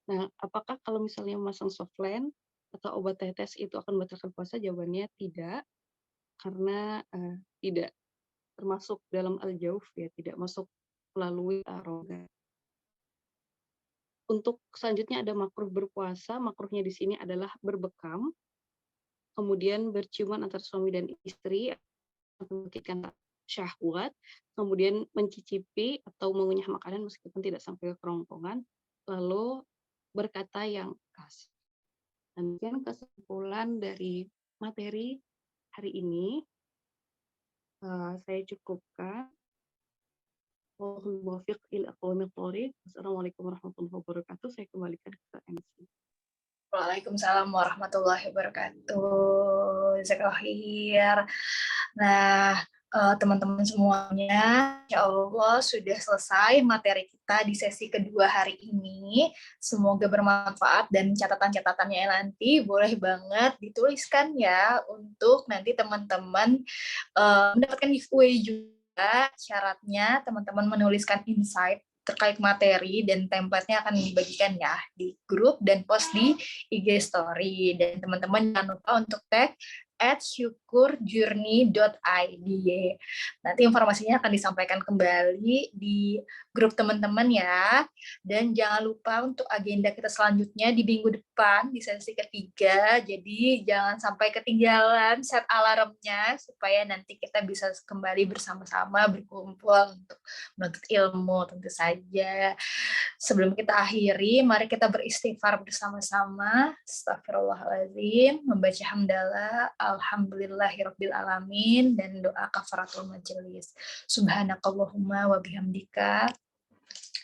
Nah, apakah kalau misalnya memasang softland atau obat tetes itu akan membatalkan puasa? Jawabannya tidak, karena tidak termasuk dalam al-jauf ya, tidak masuk melalui roga. Untuk selanjutnya ada makruh berpuasa. Makruhnya di sini adalah berbekam, kemudian berciuman antara suami dan istri, membangkitkan syahwat, kemudian mencicipi atau mengunyah makanan meskipun tidak sampai ke kerongkongan, lalu berkata yang kasar. Demikian kesimpulan dari materi hari ini. Saya cukupkan. Wassalamualaikum warahmatullahi wabarakatuh. Saya kembalikan ke MC. Waalaikumsalam warahmatullahi wabarakatuh. Jazakallahu khair. Nah, teman-teman semuanya. Insya Allah sudah selesai materi kita di sesi kedua hari ini. Semoga bermanfaat dan catatan-catatannya nanti boleh banget dituliskan ya untuk nanti teman-teman mendapatkan giveaway juga. Syaratnya teman-teman menuliskan insight terkait materi dan template-nya akan dibagikan ya di grup dan post di IG story. Dan teman-teman jangan lupa untuk tag @syukurjourney.id. Nanti informasinya akan disampaikan kembali di grup teman-teman ya. Dan jangan lupa untuk agenda kita selanjutnya di minggu depan di sesi ketiga. Jadi jangan sampai ketinggalan set alarmnya supaya nanti kita bisa kembali bersama-sama berkumpul untuk menuntut ilmu tentu saja. Sebelum kita akhiri, mari kita beristighfar bersama-sama. Astagfirullahaladzim, membaca hamdalah, alhamdulillahirabbil alamin, dan doa kafaratul majelis. Subhanakallahumma wa bihamdika,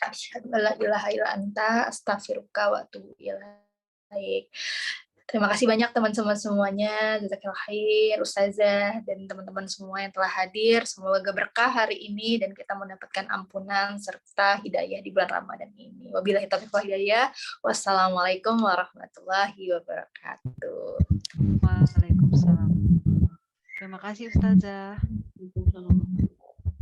asyhadu an la ilaha illa anta, astaghfiruka wa atubu ilaik. Terima kasih banyak teman-teman semuanya, jazakallahu khair, Ustazah, dan teman-teman semua yang telah hadir. Semoga berkah hari ini dan kita mendapatkan ampunan serta hidayah di bulan Ramadan ini. Wabillahi taufiq wal hidayah. Wassalamualaikum warahmatullahi wabarakatuh. Waalaikumsalam. Terima kasih Ustazah. Waalaikumsalam.